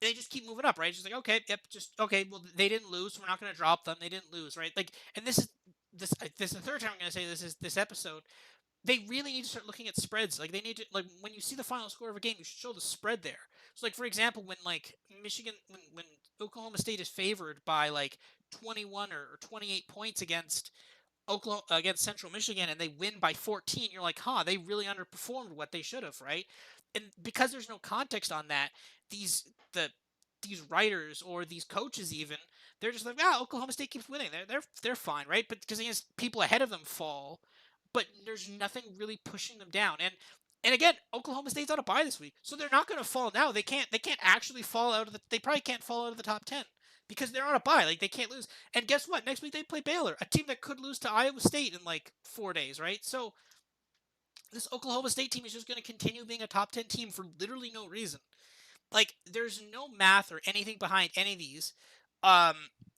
they just keep moving up, right? It's just like, okay, yep, just okay. Well, they didn't lose, so we're not going to drop them. They didn't lose, right? Like, and this is the third time I'm going to say this is this episode. They really need to start looking at spreads. Like, they need to like when you see the final score of a game, you should show the spread there. So, like for example, when like when Oklahoma State is favored by like 21 or 28 points against Oklahoma against Central Michigan and they win by 14, you're like, huh, they really underperformed what they should have, right? And because there's no context on that, these the these writers or these coaches even, they're just like, ah, Oklahoma State keeps winning. They're fine, right? But because people ahead of them fall, but there's nothing really pushing them down. And again, Oklahoma State's on a bye this week, so they're not going to fall now. They can't actually fall out of the. They probably can't fall out of the top 10 because they're on a bye. Like they can't lose. And guess what? Next week they play Baylor, a team that could lose to Iowa State in like 4 days, right? So this Oklahoma State team is just going to continue being a top 10 team for literally no reason. Like there's no math or anything behind any of these. Um,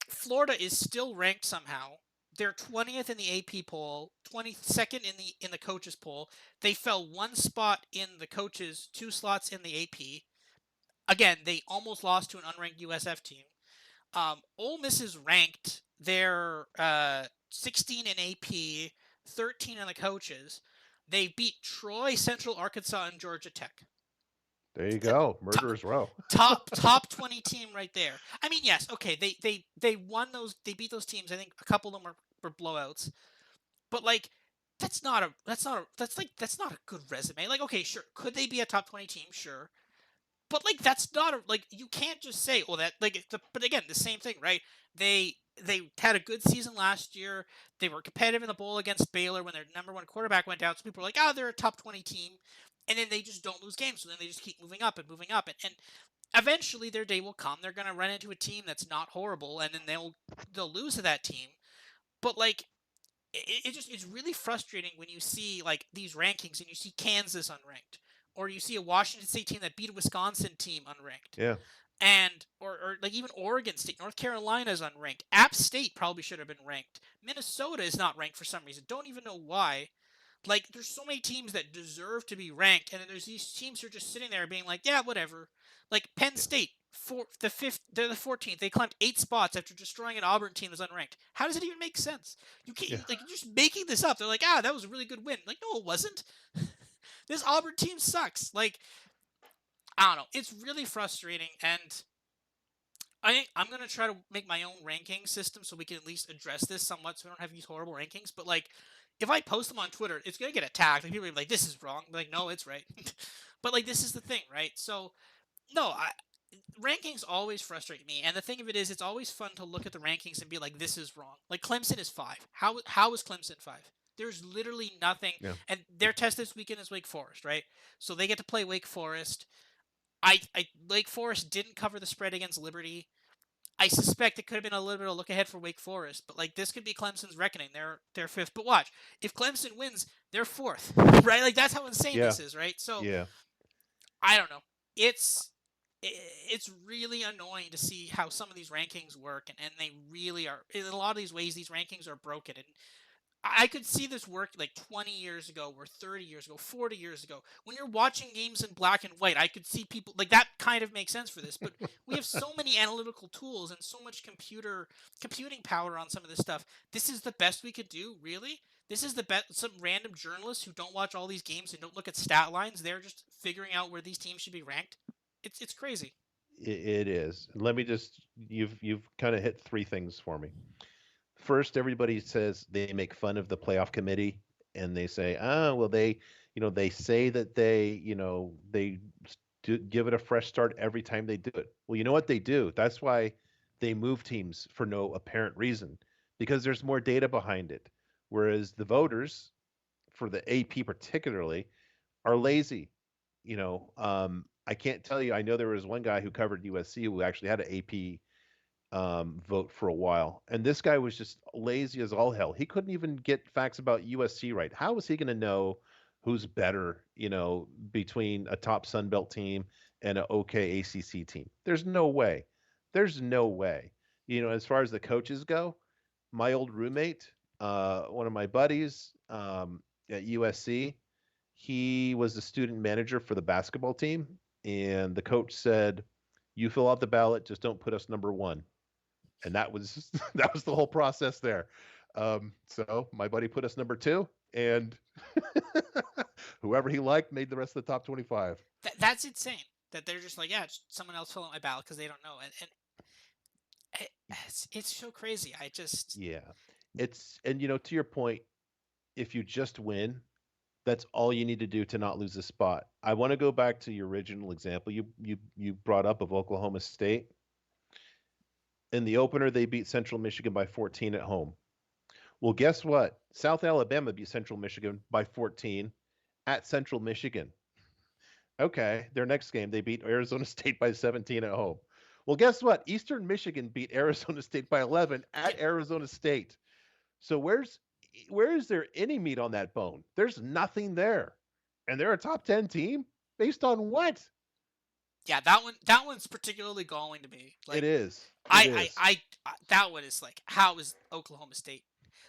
Florida is still ranked somehow. They're 20th in the AP poll, 22nd in the coaches poll. They fell one spot in the coaches, two slots in the AP. Again, they almost lost to an unranked USF team. Ole Miss is ranked. They're 16 in AP, 13 in the coaches. They beat Troy, Central Arkansas, and Georgia Tech. There you T- go. t- Murderers row. top 20 team right there. I mean, yes, okay, they won those. They beat those teams. I think a couple of them were blowouts, but like. That's not a good resume. Like, okay, sure. Could they be a top 20 team? Sure. But like that's not a like you can't just say well that like but again the same thing, right? They had a good season last year. They were competitive in the bowl against Baylor when their number one quarterback went down. So people were like, oh, they're a top 20 team, and then they just don't lose games. So then they just keep moving up and moving up, and eventually their day will come. They're gonna run into a team that's not horrible, and then they'll lose to that team. But like it's really frustrating when you see like these rankings and you see Kansas unranked or you see a Washington State team that beat a Wisconsin team unranked Yeah. and or like even Oregon State, North Carolina is unranked. App State probably should have been ranked. Minnesota is not ranked for some reason. Don't even know why. Like there's so many teams that deserve to be ranked, and then there's these teams who are just sitting there being like, yeah, whatever. Like Penn Yeah. State, the fifth, they're the 14th. They climbed 8 spots after destroying an Auburn team that's unranked. How does it even make sense? You can't Yeah. like you're just making this up. They're like, ah, that was a really good win. Like, no, it wasn't. This Auburn team sucks. Like, I don't know. It's really frustrating, and I'm gonna try to make my own ranking system so we can at least address this somewhat, so we don't have these horrible rankings. But like, if I post them on Twitter, it's gonna get attacked. Like people are like, "This is wrong." I'm like, no, it's right. But like, this is the thing, right? So no, rankings always frustrate me, and the thing of it is, it's always fun to look at the rankings and be like, "This is wrong." Like Clemson is 5. How is Clemson 5? There's literally nothing, Yeah. and their test this weekend is Wake Forest, right? So they get to play Wake Forest. Lake Forest didn't cover the spread against Liberty. I suspect it could have been a little bit of a look ahead for Wake Forest, but like this could be Clemson's reckoning. They're fifth, but watch if Clemson wins, they're fourth, right? Like that's how insane Yeah. this is, right? So Yeah. I don't know. It's it's really annoying to see how some of these rankings work, and they really are. In a lot of these ways, these rankings are broken, and I could see this work like 20 years ago or 30 years ago, 40 years ago. When you're watching games in black and white, I could see people like that kind of makes sense for this. But we have so many analytical tools and so much computing power on some of this stuff. This is the best we could do, really? This is the best. Some random journalists who don't watch all these games and don't look at stat lines, they're just figuring out where these teams should be ranked. It's crazy. It is. Let me just you've kind of hit three things for me. First, everybody says they make fun of the playoff committee and they say, "Oh, well they say that they give it a fresh start every time they do it." Well, you know what they do? That's why they move teams for no apparent reason because there's more data behind it. Whereas the voters, for the AP particularly, are lazy. I can't tell you. I know there was one guy who covered USC who actually had an AP vote for a while, and this guy was just lazy as all hell. He couldn't even get facts about USC right. How was he going to know who's better? Between a top Sun Belt team and an OK ACC team. There's no way. There's no way. As far as the coaches go, my old roommate, one of my buddies at USC, he was the student manager for the basketball team, and the coach said, "You fill out the ballot, just don't put us number one." And that was that was the whole process there. So my buddy put us number two, and whoever he liked made the rest of the top 25. That's insane. That they're just like, yeah, someone else fill out my ballot because they don't know, and it's so crazy. I just Yeah, and to your point, if you just win, that's all you need to do to not lose a spot. I want to go back to your original example you brought up of Oklahoma State. In the opener, they beat Central Michigan by 14 at home. Well, guess what? South Alabama beat Central Michigan by 14 at Central Michigan. Okay, their next game, they beat Arizona State by 17 at home. Well, guess what? Eastern Michigan beat Arizona State by 11 yeah at Arizona State. So where is there any meat on that bone? There's nothing there. And they're a top 10 team based on what? yeah that one's particularly galling to me. It Like is. It I is. that one is like, how is Oklahoma State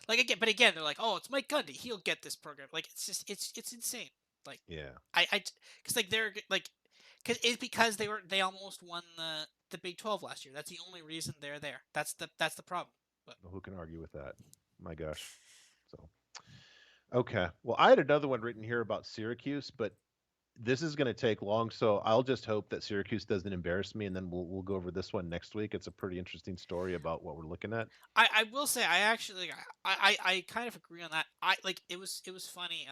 like again? But again, they're like, oh, it's Mike Gundy, he'll get this program. Like it's just it's insane. Like Yeah. I because like they're like because they almost won the Big 12 last year. That's the only reason they're there. That's the problem. But Who can argue with that? My gosh. So, okay. Well, I had another one written here about Syracuse, but this is going to take long, so I'll just hope that Syracuse doesn't embarrass me, and then we'll go over this one next week. It's a pretty interesting story about what we're looking at. I will say I actually I kind of agree on that. I like it was funny.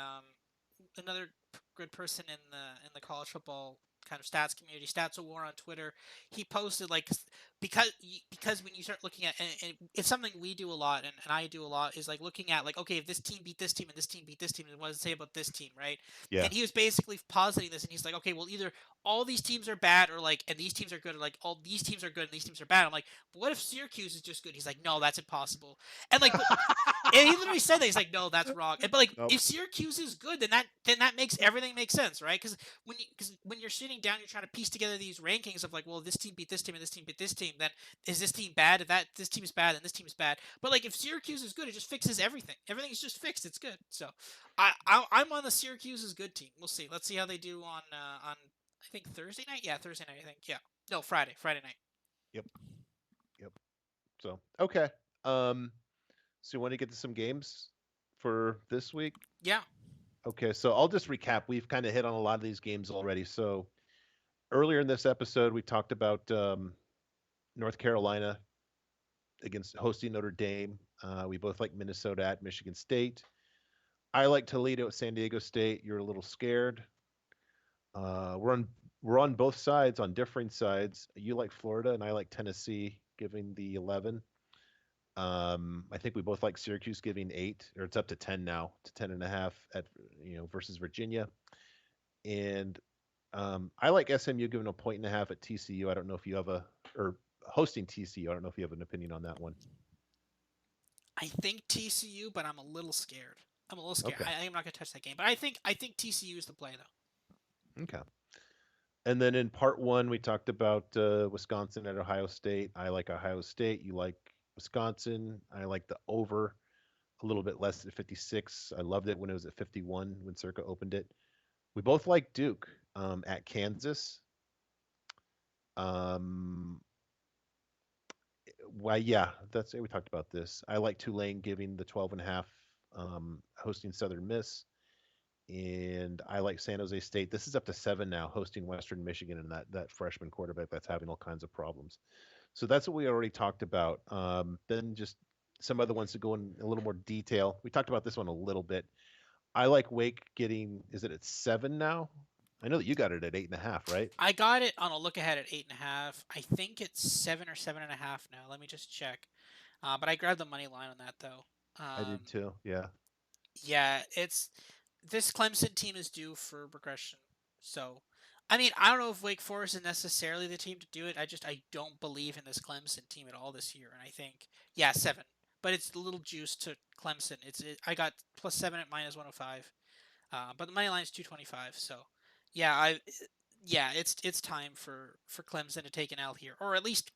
Another good person in the college football kind of stats community, Stats of War on Twitter, he posted like because when you start looking at and it's something we do a lot and I do a lot is like looking at like, okay, if this team beat this team and this team beat this team, and what does it say about this team, right? Yeah. And he was basically positing this and he's like, okay, well, either all these teams are bad or like and these teams are good, or like all these teams are good and these teams are bad. I'm like, but what if Syracuse is just good? He's like, no, that's impossible. And like, but and he literally said that he's like, no, that's wrong. But like, Nope. if Syracuse is good, then that makes everything make sense, right? Because when you're sitting down, you're trying to piece together these rankings of like, well, this team beat this team and this team beat this team. Then is this team bad? If that this team is bad, and this team is bad. But like, if Syracuse is good, it just fixes everything. Everything is just fixed. It's good. So I'm on the Syracuse is good team. We'll see. Let's see how they do on I think Thursday night. Yeah, Thursday night. I think. Yeah. No, Friday night. Yep. Yep. So okay. Um. So you want to get to some games for this week? Yeah. Okay. So I'll just recap. We've kind of hit on a lot of these games already. So earlier in this episode, we talked about North Carolina against hosting Notre Dame. We both like Minnesota at Michigan State. I like Toledo at San Diego State. You're a little scared. We're on both sides, on differing sides. You like Florida, and I like Tennessee, giving the 11. I think we both like Syracuse giving 8, or it's up to 10 now, to 10.5 at versus Virginia. And I like SMU giving a 1.5 at TCU. I don't know if you have or hosting TCU. I don't know if you have an opinion on that one. I think TCU, but I'm a little scared. I'm a little scared. Okay. I am not gonna touch that game, but I think TCU is the play though. Okay. And then in part one, we talked about Wisconsin at Ohio State. I like Ohio State. You like Wisconsin. I like the over a little bit less at 56. I loved it when it was at 51 when Circa opened it. We both like Duke at Kansas. Um, why? Yeah, that's we talked about this. I like Tulane giving the 12 and a half, hosting Southern Miss, and I like San Jose State. This is up to 7 now, hosting Western Michigan and that freshman quarterback that's having all kinds of problems. So that's what we already talked about. Then just some other ones to go in a little more detail. We talked about this one a little bit. I like Wake getting. Is it at 7 now? I know that you got it at 8.5, right? I got it on a look ahead at 8.5. I think it's 7 or 7.5 now. Let me just check. But I grabbed the money line on that though. I did Um, too. Yeah. yeah, it's this Clemson team is due for regression. So, I mean, I don't know if Wake Forest is necessarily the team to do it. I don't believe in this Clemson team at all this year. And I think, yeah, 7. But it's a little juice to Clemson. I got +7 at -105. But the money line is 225. So, yeah, yeah, it's time for Clemson to take an L here, or at least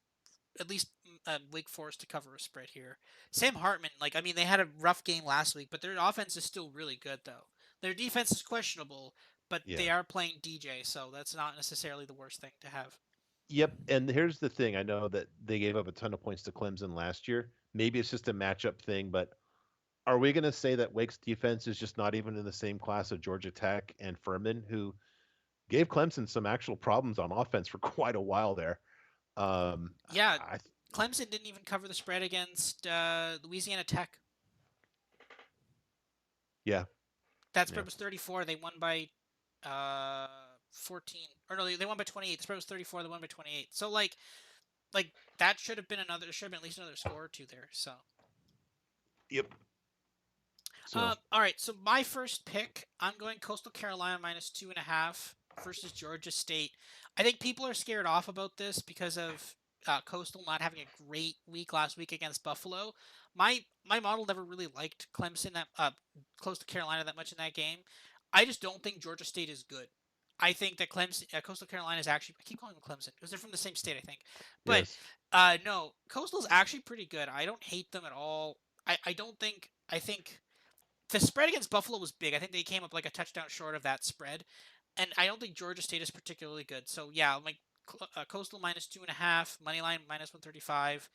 Wake Forest to cover a spread here. Sam Hartman, like I mean, they had a rough game last week, but their offense is still really good though. Their defense is questionable, but Yeah. they are playing DJ, so that's not necessarily the worst thing to have. Yep. And here's the thing. I know that they gave up a ton of points to Clemson last year. Maybe it's just a matchup thing, but are we going to say that Wake's defense is just not even in the same class of Georgia Tech and Furman, who gave Clemson some actual problems on offense for quite a while there? Um, Yeah, I, Clemson didn't even cover the spread against Louisiana Tech. yeah, That yeah. spread was 34. They won by 14. Or no, they won by 28. The spread was 34. They won by 28. So like that should have been another. Should have been at least another score or two there. So. Yep. So, All right. So my first pick, I'm going Coastal Carolina -2.5 versus Georgia State. I think people are scared off about this because of Coastal not having a great week last week against Buffalo. My model never really liked Clemson that Coastal Carolina that much in that game. I just don't think Georgia State is good. I think that Clemson, Coastal Carolina is actually. I keep calling them Clemson because they're from the same state, I think. But yes. no, Coastal is actually pretty good. I don't hate them at all. I don't think. I think the spread against Buffalo was big. I think they came up like a touchdown short of that spread, and I don't think Georgia State is particularly good. So yeah, like Coastal -2.5, money line -135.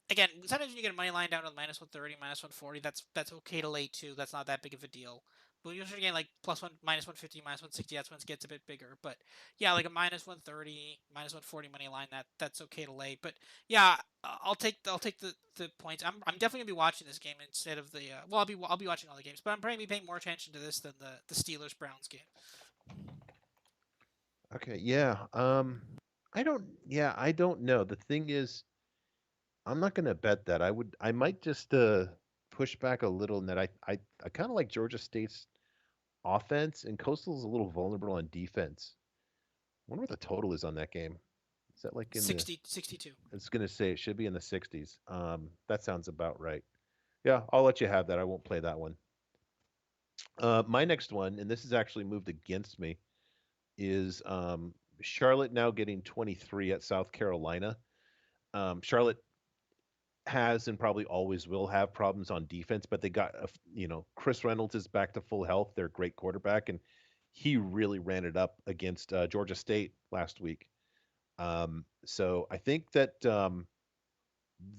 Again, sometimes when you get a money line down to -130, -140, that's okay to lay two. That's not that big of a deal. But when you start getting like +1, -150, -160, that's when it gets a bit bigger. But yeah, like a -130, -140 money line, that's okay to lay. But yeah, I'll take the points. I'm definitely gonna be watching this game instead of the well, I'll be watching all the games, but I'm probably be paying more attention to this than the Steelers Browns game. Okay. Yeah. I don't know. The thing is, I'm not going to bet that. I might just push back a little in that I kind of like Georgia State's offense, and Coastal's a little vulnerable on defense. I wonder what the total is on that game. Is that like in the? 62. I was gonna say it should be in the 60s. That sounds about right. Yeah, I'll let you have that. I won't play that one. My next one, and this is actually moved against me, is Charlotte now getting 23 at South Carolina. Charlotte has and probably always will have problems on defense, but they got Chris Reynolds is back to full health. They're a great quarterback, and he really ran it up against Georgia State last week. So I think that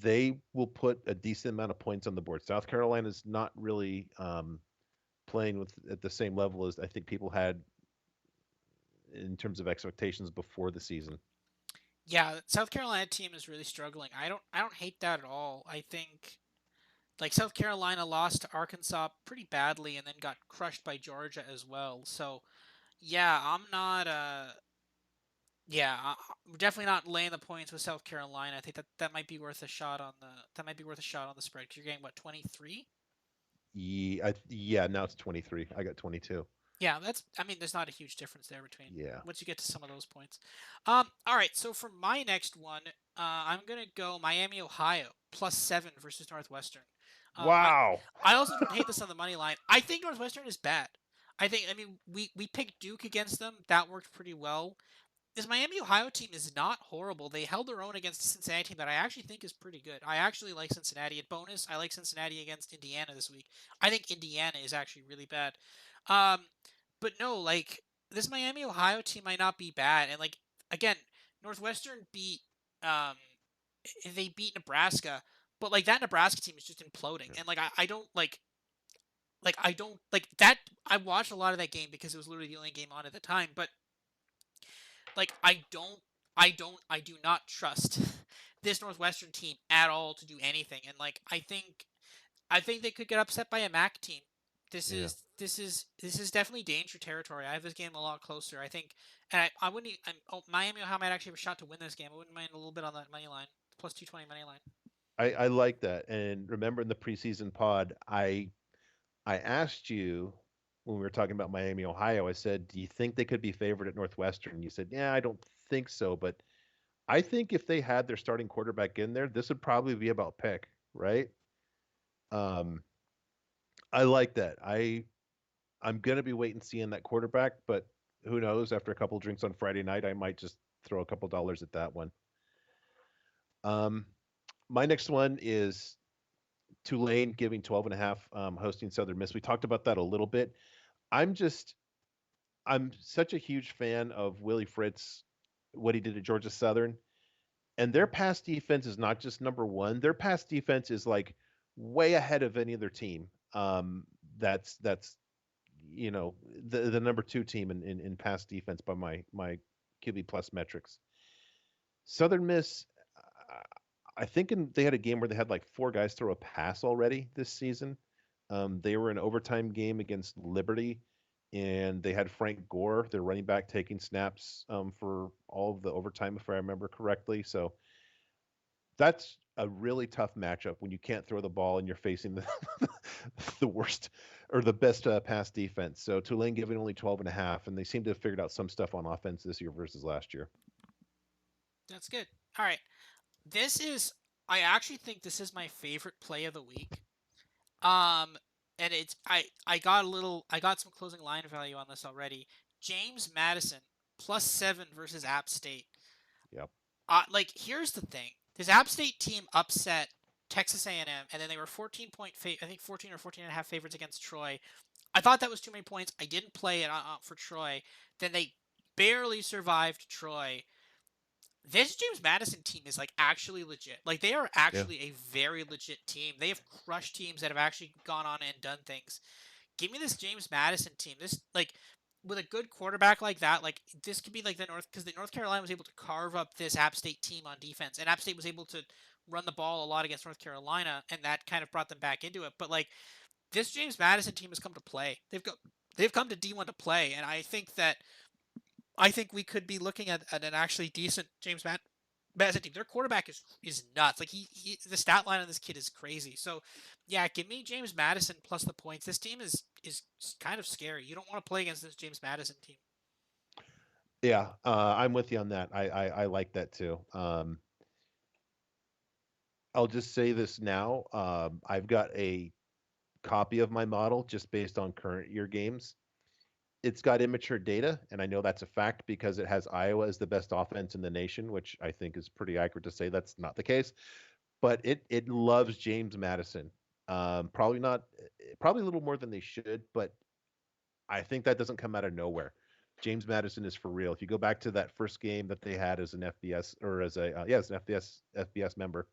they will put a decent amount of points on the board. South Carolina's not really playing with at the same level as I think people had in terms of expectations before the season. Yeah, South Carolina team is really struggling. I don't hate that at all. I think like South Carolina lost to Arkansas pretty badly and then got crushed by Georgia as well. So yeah, I'm not yeah, I'm definitely not laying the points with South Carolina. I think that might be worth a shot on the spread. 'Cause you're getting what 23? Yeah, now it's 23. I got 22. Yeah, I mean, there's not a huge difference there between Yeah. once you get to some of those points. All right. So for my next one, I'm gonna go Miami, Ohio, +7 versus Northwestern. I Wow. I also don't hate this on the money line. I think Northwestern is bad. I mean, we picked Duke against them. That worked pretty well. this Miami Ohio team is not horrible. They held their own against the Cincinnati team that I actually think is pretty good. I actually like Cincinnati. At bonus, I like Cincinnati against Indiana this week. I think Indiana is actually really bad. Um, but no, like this Miami Ohio team might not be bad. And like again, Northwestern beat um they beat Nebraska, but like that Nebraska team is just imploding. Yeah. And I don't I don't like that. I watched a lot of that game because it was literally the only game on at the time. But like I do not trust this Northwestern team at all to do anything. And like I think they could get upset by a MAC team. Yeah. This is definitely danger territory. I have this game a lot closer. I think, and I wouldn't. Miami Ohio might actually have a shot to win this game. I wouldn't mind a little bit on that money line, plus 220 money line. I like that. And remember in the preseason pod, I asked you when we were talking about Miami, Ohio, I said, "Do you think they could be favored at Northwestern?" You said, "Yeah, I don't think so, but I think if they had their starting quarterback in there, this would probably be about pick, right?" Um, I like that. I'm gonna be waiting seeing that quarterback, but who knows? After a couple drinks on Friday night, I might just throw a couple dollars at that one. Um, my next one is Tulane giving 12 and a half, hosting Southern Miss. We talked about that a little bit. I'm just I'm such a huge fan of Willie Fritz, what he did at Georgia Southern, and their pass defense is not just number one. Their pass defense is like way ahead of any other team. That's the number two team in pass defense by my QB plus metrics. Southern Miss, uh, I think they had a game where they had like four guys throw a pass already this season. They were in an overtime game against Liberty, and they had Frank Gore, their running back, taking snaps for all of the overtime, if I remember correctly. So that's a really tough matchup when you can't throw the ball and you're facing the worst or the best pass defense. So Tulane giving only 12 and a half, and they seem to have figured out some stuff on offense this year versus last year. That's good. All right, this is. I actually think this is my favorite play of the week. Um, and it's I got some closing line value on this already. James Madison +7 versus App State. Yep. Like here's the thing: this App State team upset Texas A&M, and then they were 14-point I think 14 or 14 and a half favorites against Troy. I thought that was too many points. I didn't play it for Troy. Then they barely survived Troy. This James Madison team is like actually legit. Like they are Yeah. actually a very legit team. They have crushed teams that have actually gone on and done things. Give me this James Madison team. This like with a good quarterback like that, like this could be like the North because the North Carolina was able to carve up this App State team on defense, and App State was able to run the ball a lot against North Carolina, and that kind of brought them back into it. But like this James Madison team has come to play. They've come to D1 to play, and I think we could be looking at an actually decent Madison team. Their quarterback is nuts. Like he the stat line on this kid is crazy. So yeah, give me James Madison plus the points. This team is kind of scary. You don't want to play against this James Madison team. Yeah, I'm with you on that. I like that too. I'll just say this now. I've got a copy of my model just based on current year games. It's got immature data, and I know that's a fact because it has Iowa as the best offense in the nation, which I think is pretty accurate to say that's not the case. But it loves James Madison. Probably not, probably a little more than they should, but I think that doesn't come out of nowhere. James Madison is for real. If you go back to that first game that they had as an FBS or as a as an FBS member,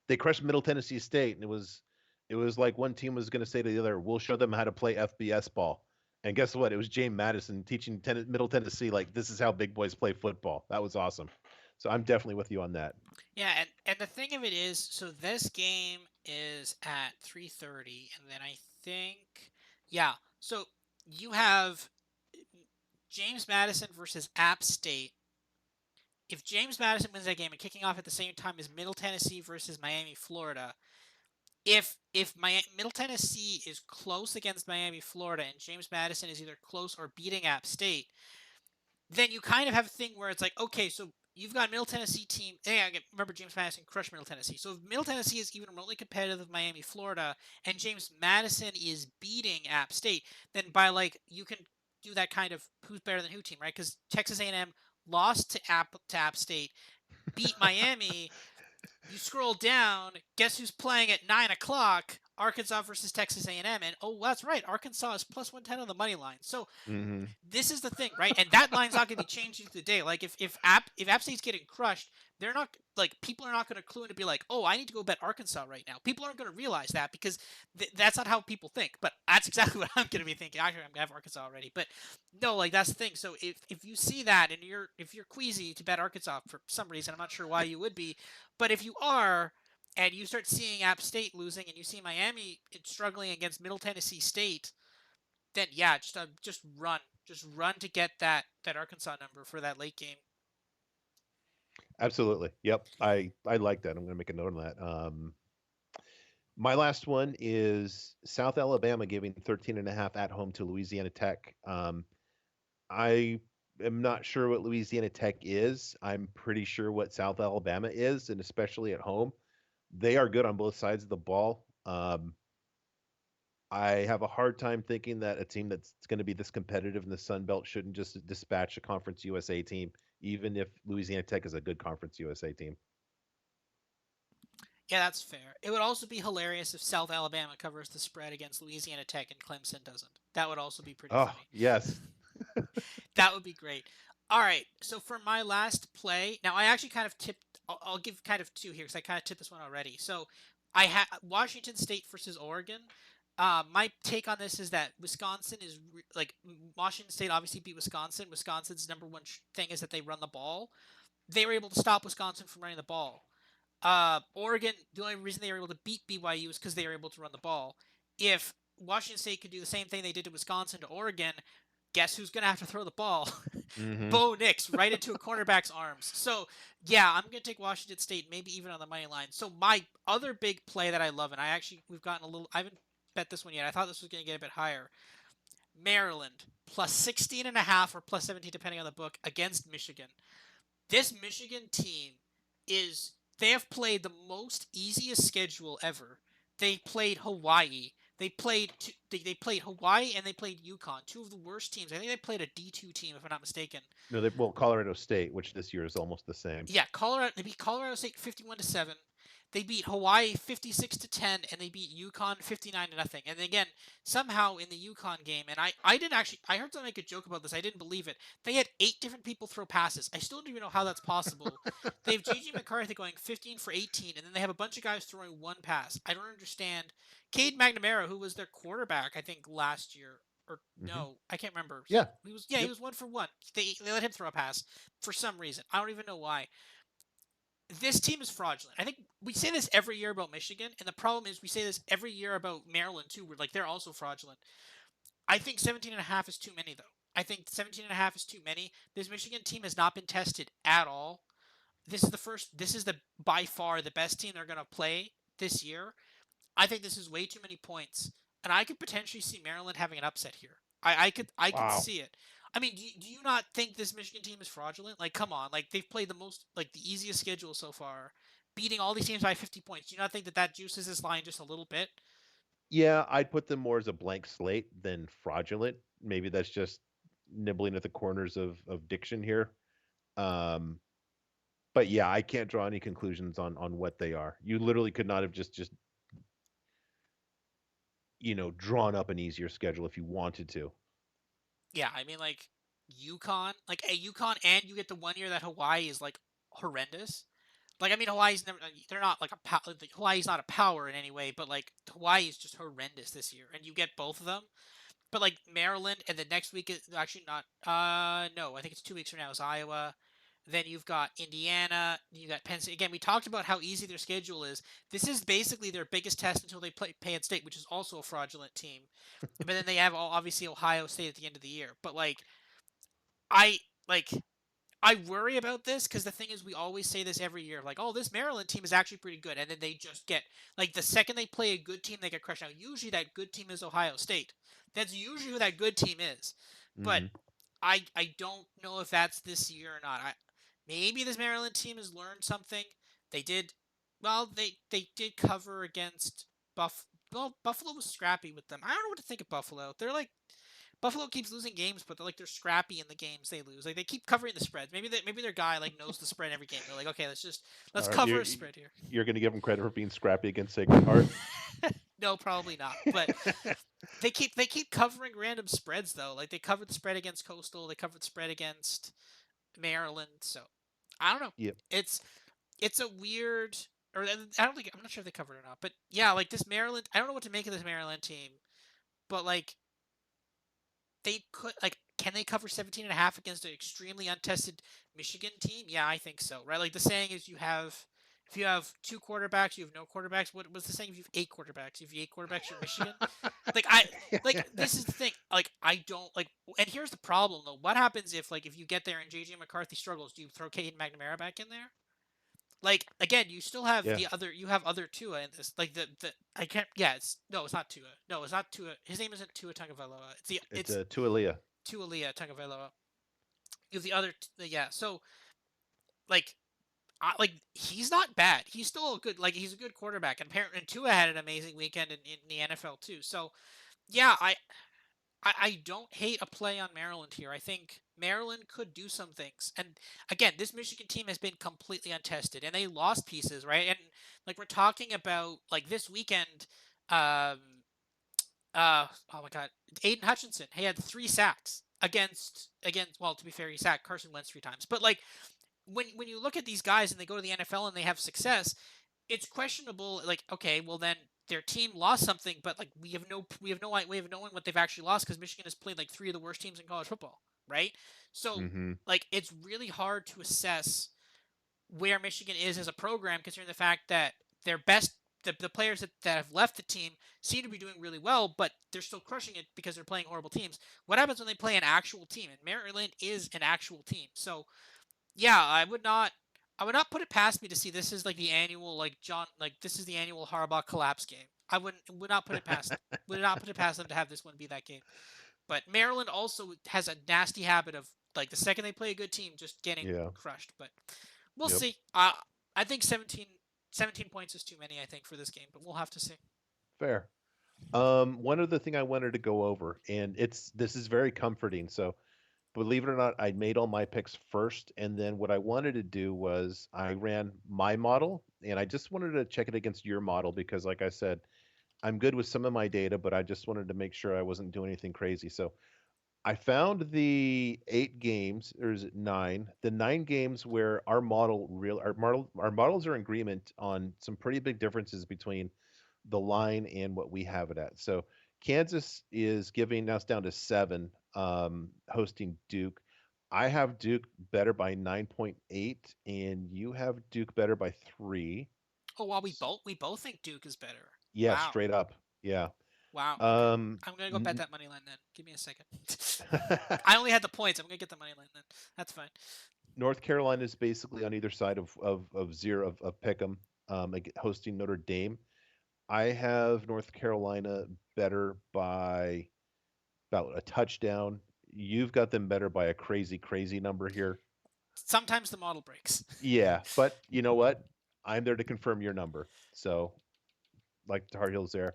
they crushed Middle Tennessee State, and it was like one team was going to say to the other, "We'll show them how to play FBS ball." And guess what? It was James Madison teaching Middle Tennessee like this is how big boys play football. That was awesome. So I'm definitely with you on that. Yeah, and the thing of it is, so this game is at 3:30, and then I think yeah. So you have James Madison versus App State. If James Madison wins that game and kicking off at the same time as Middle Tennessee versus Miami, Florida, if Middle Tennessee is close against Miami, Florida, and James Madison is either close or beating App State, then you kind of have a thing where it's like, okay, so you've got Middle Tennessee team. Hey, remember James Madison crushed Middle Tennessee. So if Middle Tennessee is even remotely competitive with Miami, Florida, and James Madison is beating App State, then by like you can do that kind of who's better than who team, right? Because Texas A&M lost to App State, beat Miami. You scroll down, guess who's playing at 9 o'clock? Arkansas versus Texas A&M, and oh, that's right, Arkansas is plus 110 on the money line. So Mhm. this is the thing, right? And that line's not going to be changing today. Like if App State's getting crushed, they're not like people are not going to clue in to be like, oh, I need to go bet Arkansas right now. People aren't going to realize that because that's not how people think. But that's exactly what I'm going to be thinking. Actually, I'm going to have Arkansas already. But no, like that's the thing. So if you see that and if you're queasy to bet Arkansas for some reason, I'm not sure why you would be, but if you are. And you start seeing App State losing, and you see Miami struggling against Middle Tennessee State, then yeah, just run to get that Arkansas number for that late game. Absolutely. Yep. I like that. I'm gonna make a note of that. My last one is South Alabama giving 13.5 at home to Louisiana Tech. I am not sure what Louisiana Tech is. I'm pretty sure what South Alabama is, and especially at home, they are good on both sides of the ball. I have a hard time thinking that a team that's going to be this competitive in the Sun Belt shouldn't just dispatch a Conference USA team, even if Louisiana Tech is a good Conference USA team. Yeah, that's fair. It would also be hilarious if South Alabama covers the spread against Louisiana Tech and Clemson doesn't. That would also be pretty Oh, funny. yes. That would be great. All right, so for my last play, now I actually kind of tipped. I'll give kind of two here because I kind of tipped this one already. So I had Washington State versus Oregon. My take on this is that Wisconsin is Washington State obviously beat Wisconsin. Wisconsin's number one thing is that they run the ball. They were able to stop Wisconsin from running the ball. Oregon, the only reason they were able to beat BYU is because they were able to run the ball. If Washington State could do the same thing they did to Wisconsin to Oregon, guess who's going to have to throw the ball? Hmm. Bo Nix right into a cornerback's arms. So, yeah, I'm going to take Washington State, maybe even on the money line. So, my other big play that I love, and we've gotten a little, I haven't bet this one yet. I thought this was going to get a bit higher. Maryland plus 16 and a half or plus 17, depending on the book, against Michigan. This Michigan team is they have played the most easiest schedule ever. They played Hawaii. They played Hawaii and they played UConn, two of the worst teams. I think they played a D2 team if I'm not mistaken. No, well, Colorado State, which this year is almost the same. Yeah, Colorado. They beat Colorado State 51-7. They beat Hawaii 56-10, and they beat UConn 59-0. And again, somehow in the UConn game, and I didn't actually I heard them make a joke about this. I didn't believe it. They had 8 different people throw passes. I still don't even know how that's possible. They have JJ McCarthy going 15 for 18, and then they have a bunch of guys throwing one pass. I don't understand. Cade McNamara, who was their quarterback, I think last year, or Hmm. no, I can't remember. Yeah. He was yeah he Yep. was 1 for 1. They let him throw a pass for some reason. I don't even know why. This team is fraudulent. I think we say this every year about Michigan, and the problem is we say this every year about Maryland too. We're like they're also fraudulent. I think 17 and a half is too many though. I think 17 and a half is too many. This Michigan team has not been tested at all. This is the by far the best team they're going to play this year. I think this is way too many points, and I could potentially see Maryland having an upset here. I could Wow. see it. I mean, do you not think this Michigan team is fraudulent? Like, come on, like they've played the most, like the easiest schedule so far, beating all these teams by 50 points. Do you not think that that juices this line just a little bit? Yeah, I'd put them more as a blank slate than fraudulent. Maybe that's just nibbling at the corners of diction here. Um, but yeah, I can't draw any conclusions on what they are. You literally could not have just drawn up an easier schedule if you wanted to. Yeah, I mean, like UConn, like a UConn, and you get the 1 year that Hawaii is like horrendous. Like, I mean, Hawaii's never, they're not like Hawaii's not a power in any way, but like Hawaii is just horrendous this year, and you get both of them. But like Maryland, and the next week is actually not. No, I think it's 2 weeks from now is Iowa. Then you've got Indiana. You got Penn State. Again, we talked about how easy their schedule is. This is basically their biggest test until they play Penn State, which is also a fraudulent team. But then they have obviously Ohio State at the end of the year. But I like I worry about this because the thing is, we always say this every year, like, oh, this Maryland team is actually pretty good, and then they just get like the second they play a good team, they get crushed. Now, usually that good team is Ohio State. That's usually who that good team is. But Hmm. I don't know if that's this year or not. Maybe this Maryland team has learned something. They did well. They did cover against Buff. Well, Buffalo was scrappy with them. I don't know what to think of Buffalo. They're like Buffalo keeps losing games, but they're scrappy in the games they lose. Like they keep covering the spreads. Maybe their guy like knows the spread every game. They're like, okay, let's All right, cover a spread here. you're going to give them credit for being scrappy against Sacred Heart. No, probably not. But they keep covering random spreads though. Like they covered the spread against Coastal. They covered the spread against Maryland. So I don't know. Yep. It's it's a weird. Or I don't think I'm not sure if they covered it or not. But yeah, like this Maryland. I don't know what to make of this Maryland team. But like they could like can they cover 17 and a half against an extremely untested Michigan team? Yeah, I think so. Right? Like the saying is you have if you have two quarterbacks, you have no quarterbacks. What was the saying? If you have eight quarterbacks, if you have eight quarterbacks, you're Michigan. Like I like this is the thing. Like I don't like and here's the problem though. What happens if you get there and JJ McCarthy struggles? Do you throw Caden McNamara back in there? Like again, you still have Yeah, you have other Tua in this. Like the I can't yeah, it's not Tua. No, it's not Tua. His name isn't Tua Tagovailoa. it's It's Tualia. Tua Tagovailoa. You have the other yeah. So like like he's not bad. He's still a good he's a good quarterback. And apparently Tua had an amazing weekend in the NFL too. So yeah, I don't hate a play on Maryland here. I think Maryland could do some things. And again, this Michigan team has been completely untested and they lost pieces, right? And like we're talking about like this weekend, um oh my god, Aiden Hutchinson, he had 3 sacks against well, to be fair, he sacked Carson Wentz 3 times. But like when you look at these guys and they go to the NFL and they have success, it's questionable. Like, okay, well then their team lost something, but like we have no way of knowing what they've actually lost because Michigan has played like three of the worst teams in college football, right? So Mm-hmm. like it's really hard to assess where Michigan is as a program, considering the fact that their best the players that have left the team seem to be doing really well, but they're still crushing it because they're playing horrible teams. What happens when they play an actual team? And Maryland is an actual team. So yeah, I would not put it past me to see this is like the annual this is the annual Harbaugh collapse game. I would not put it past would not put it past them to have this one be that game. But Maryland also has a nasty habit of like the second they play a good team just getting Yeah. crushed. But we'll Yep. see. I think 17 points is too many I think for this game, but we'll have to see. Fair. One other thing I wanted to go over, and this is very comforting. So believe it or not, I made all my picks first, and then what I wanted to do was I ran my model, and I just wanted to check it against your model because, like I said, I'm good with some of my data, but I just wanted to make sure I wasn't doing anything crazy. So I found the 8 games, or is it nine? The 9 games where our models are in agreement on some pretty big differences between the line and what we have it at. So Kansas is giving now it's down to 7, hosting Duke. I have Duke better by 9.8, and you have Duke better by 3. Oh, well, we both think Duke is better. Yeah, Wow. straight up. Yeah. Wow. Okay. Um, I'm gonna go bet n- that money line then. Give me a second. I only had the points. I'm gonna get the money line then. That's fine. North Carolina is basically on either side of zero of Pick'em, hosting Notre Dame. I have North Carolina better by about a touchdown. You've got them better by a crazy, crazy number here. Sometimes the model breaks. Yeah, but you know what? I'm there to confirm your number. So, like the Hard Heels there.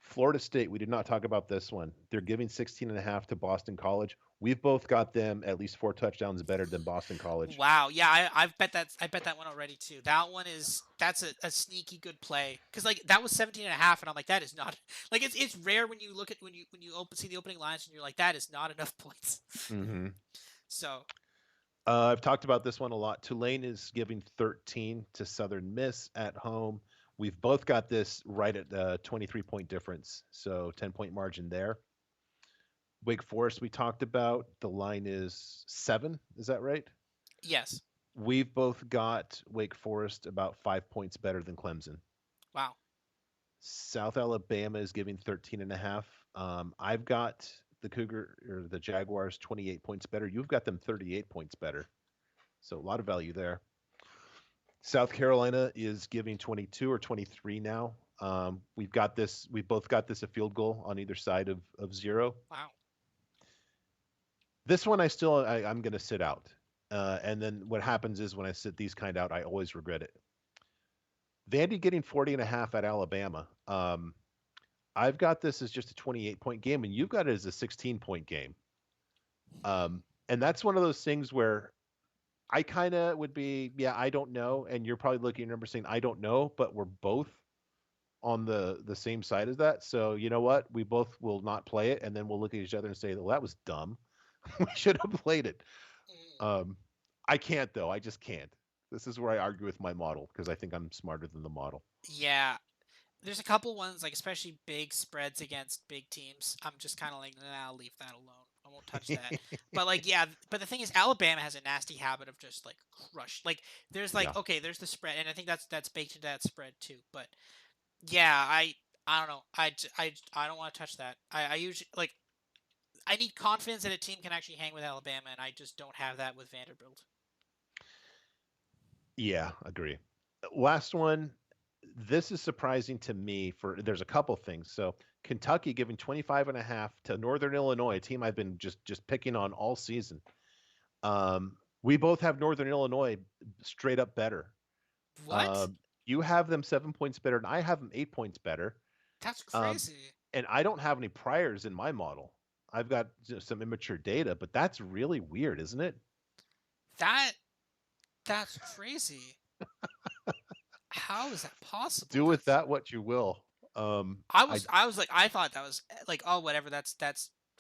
Florida State, we did not talk about this one. They're giving 16 and a half to Boston College. We've both got them at least 4 touchdowns better than Boston College. Wow. Yeah, I bet that one already too. That's a sneaky good play because like that was 17 and a half, and I'm like that is not like it's rare when you look at see the opening lines and you're like that is not enough points. Hmm. So I've talked about this one a lot. Tulane is giving 13 to Southern Miss at home. We've both got this right at the 23-point difference, so 10-point margin there. Wake Forest, we talked about. The line is 7. Is that right? yes. We've both got Wake Forest about 5 points better than Clemson. Wow. South Alabama is giving 13 and a half. I've got the Jaguars 28 points better. You've got them 38 points better. So a lot of value there. South Carolina is giving 22 or 23 now. We've got this. We both got this a field goal on either side of 0. Wow. This one I'm going to sit out. And then what happens is when I sit these kind out, I always regret it. Vandy getting 40 and a half at Alabama. I've got this as just a 28-point game, and you've got it as a 16-point game. And that's one of those things where I kinda would be, "Yeah, I don't know," and you're probably looking at your number saying, "I don't know," but we're both on the same side as that. So, you know what? We both will not play it, and then we'll look at each other and say, "Well, that was dumb. We should have played it." Mm, Um, I can't though. I just can't. This is where I argue with my model because I think I'm smarter than the model. yeah, there's a couple ones like especially big spreads against big teams. I'm just kind of like, nah, I'll leave that alone. I won't touch that. But like, yeah, but the thing is, Alabama has a nasty habit of just like crush. Like, there's like, Yeah. okay, there's the spread, and I think that's baked into that spread too. But yeah, I don't know. I don't want to touch that. I usually like I need confidence that a team can actually hang with Alabama, and I just don't have that with Vanderbilt. Yeah, agree. Last one. This is surprising to me for there's a couple things. So Kentucky giving 25.5 to Northern Illinois, a team I've been just picking on all season. We both have Northern Illinois straight up better. What? Um, you have them 7 points better, and I have them 8 points better. That's Um, crazy. and I don't have any priors in my model. I've got some immature data, but that's really weird, isn't it? That that's crazy. How is that possible? Do with That's that what you will. I I was like I thought that was like, oh, whatever, that's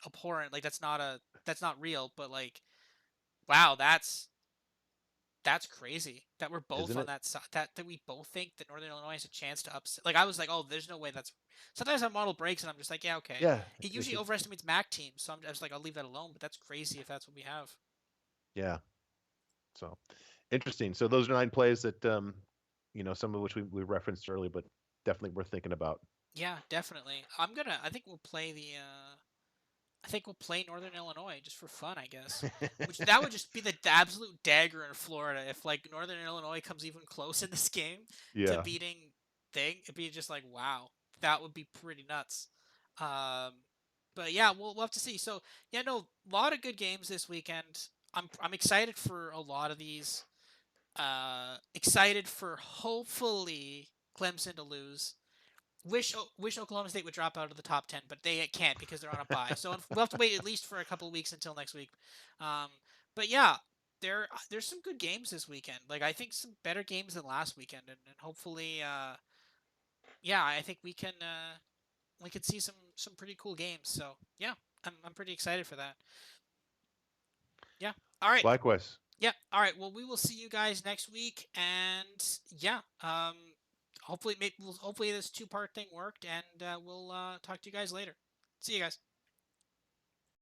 abhorrent. Like that's not real, but like wow, that's crazy that we're both isn't on it? that side, that we both think that Northern Illinois has a chance to upset. Like I was like, oh, there's no way that's. Sometimes my model breaks and I'm just like, yeah, okay. Yeah, It it, usually it overestimates MAC teams, so I'm just like, I'll leave that alone. But that's crazy if that's what we have. yeah. So interesting. So those are 9 plays that some of which we referenced earlier, but definitely worth thinking about. Yeah, definitely. I'm gonna. I think we'll play the. I think we'll play Northern Illinois just for fun, I guess. Which that would just be the absolute dagger in Florida if like Northern Illinois comes even close in this game to Yeah. beating thing. It'd be just like wow, that would be pretty nuts. Um, but yeah, we'll have to see. So yeah, no, a lot of good games this weekend. I'm excited for a lot of these. Excited for hopefully Clemson to lose. Wish Oklahoma State would drop out of the top 10, but they can't because they're on a bye. So we'll have to wait at least for a couple of weeks until next week. Um, but yeah, there's some good games this weekend. Like I think some better games than last weekend, and hopefully, yeah, I think we could see some pretty cool games. So yeah, I'm pretty excited for that. Yeah. All right. Likewise. Yeah. All right. Well, we will see you guys next week, and yeah, hopefully, maybe hopefully this two-part thing worked, and we'll talk to you guys later. See you guys.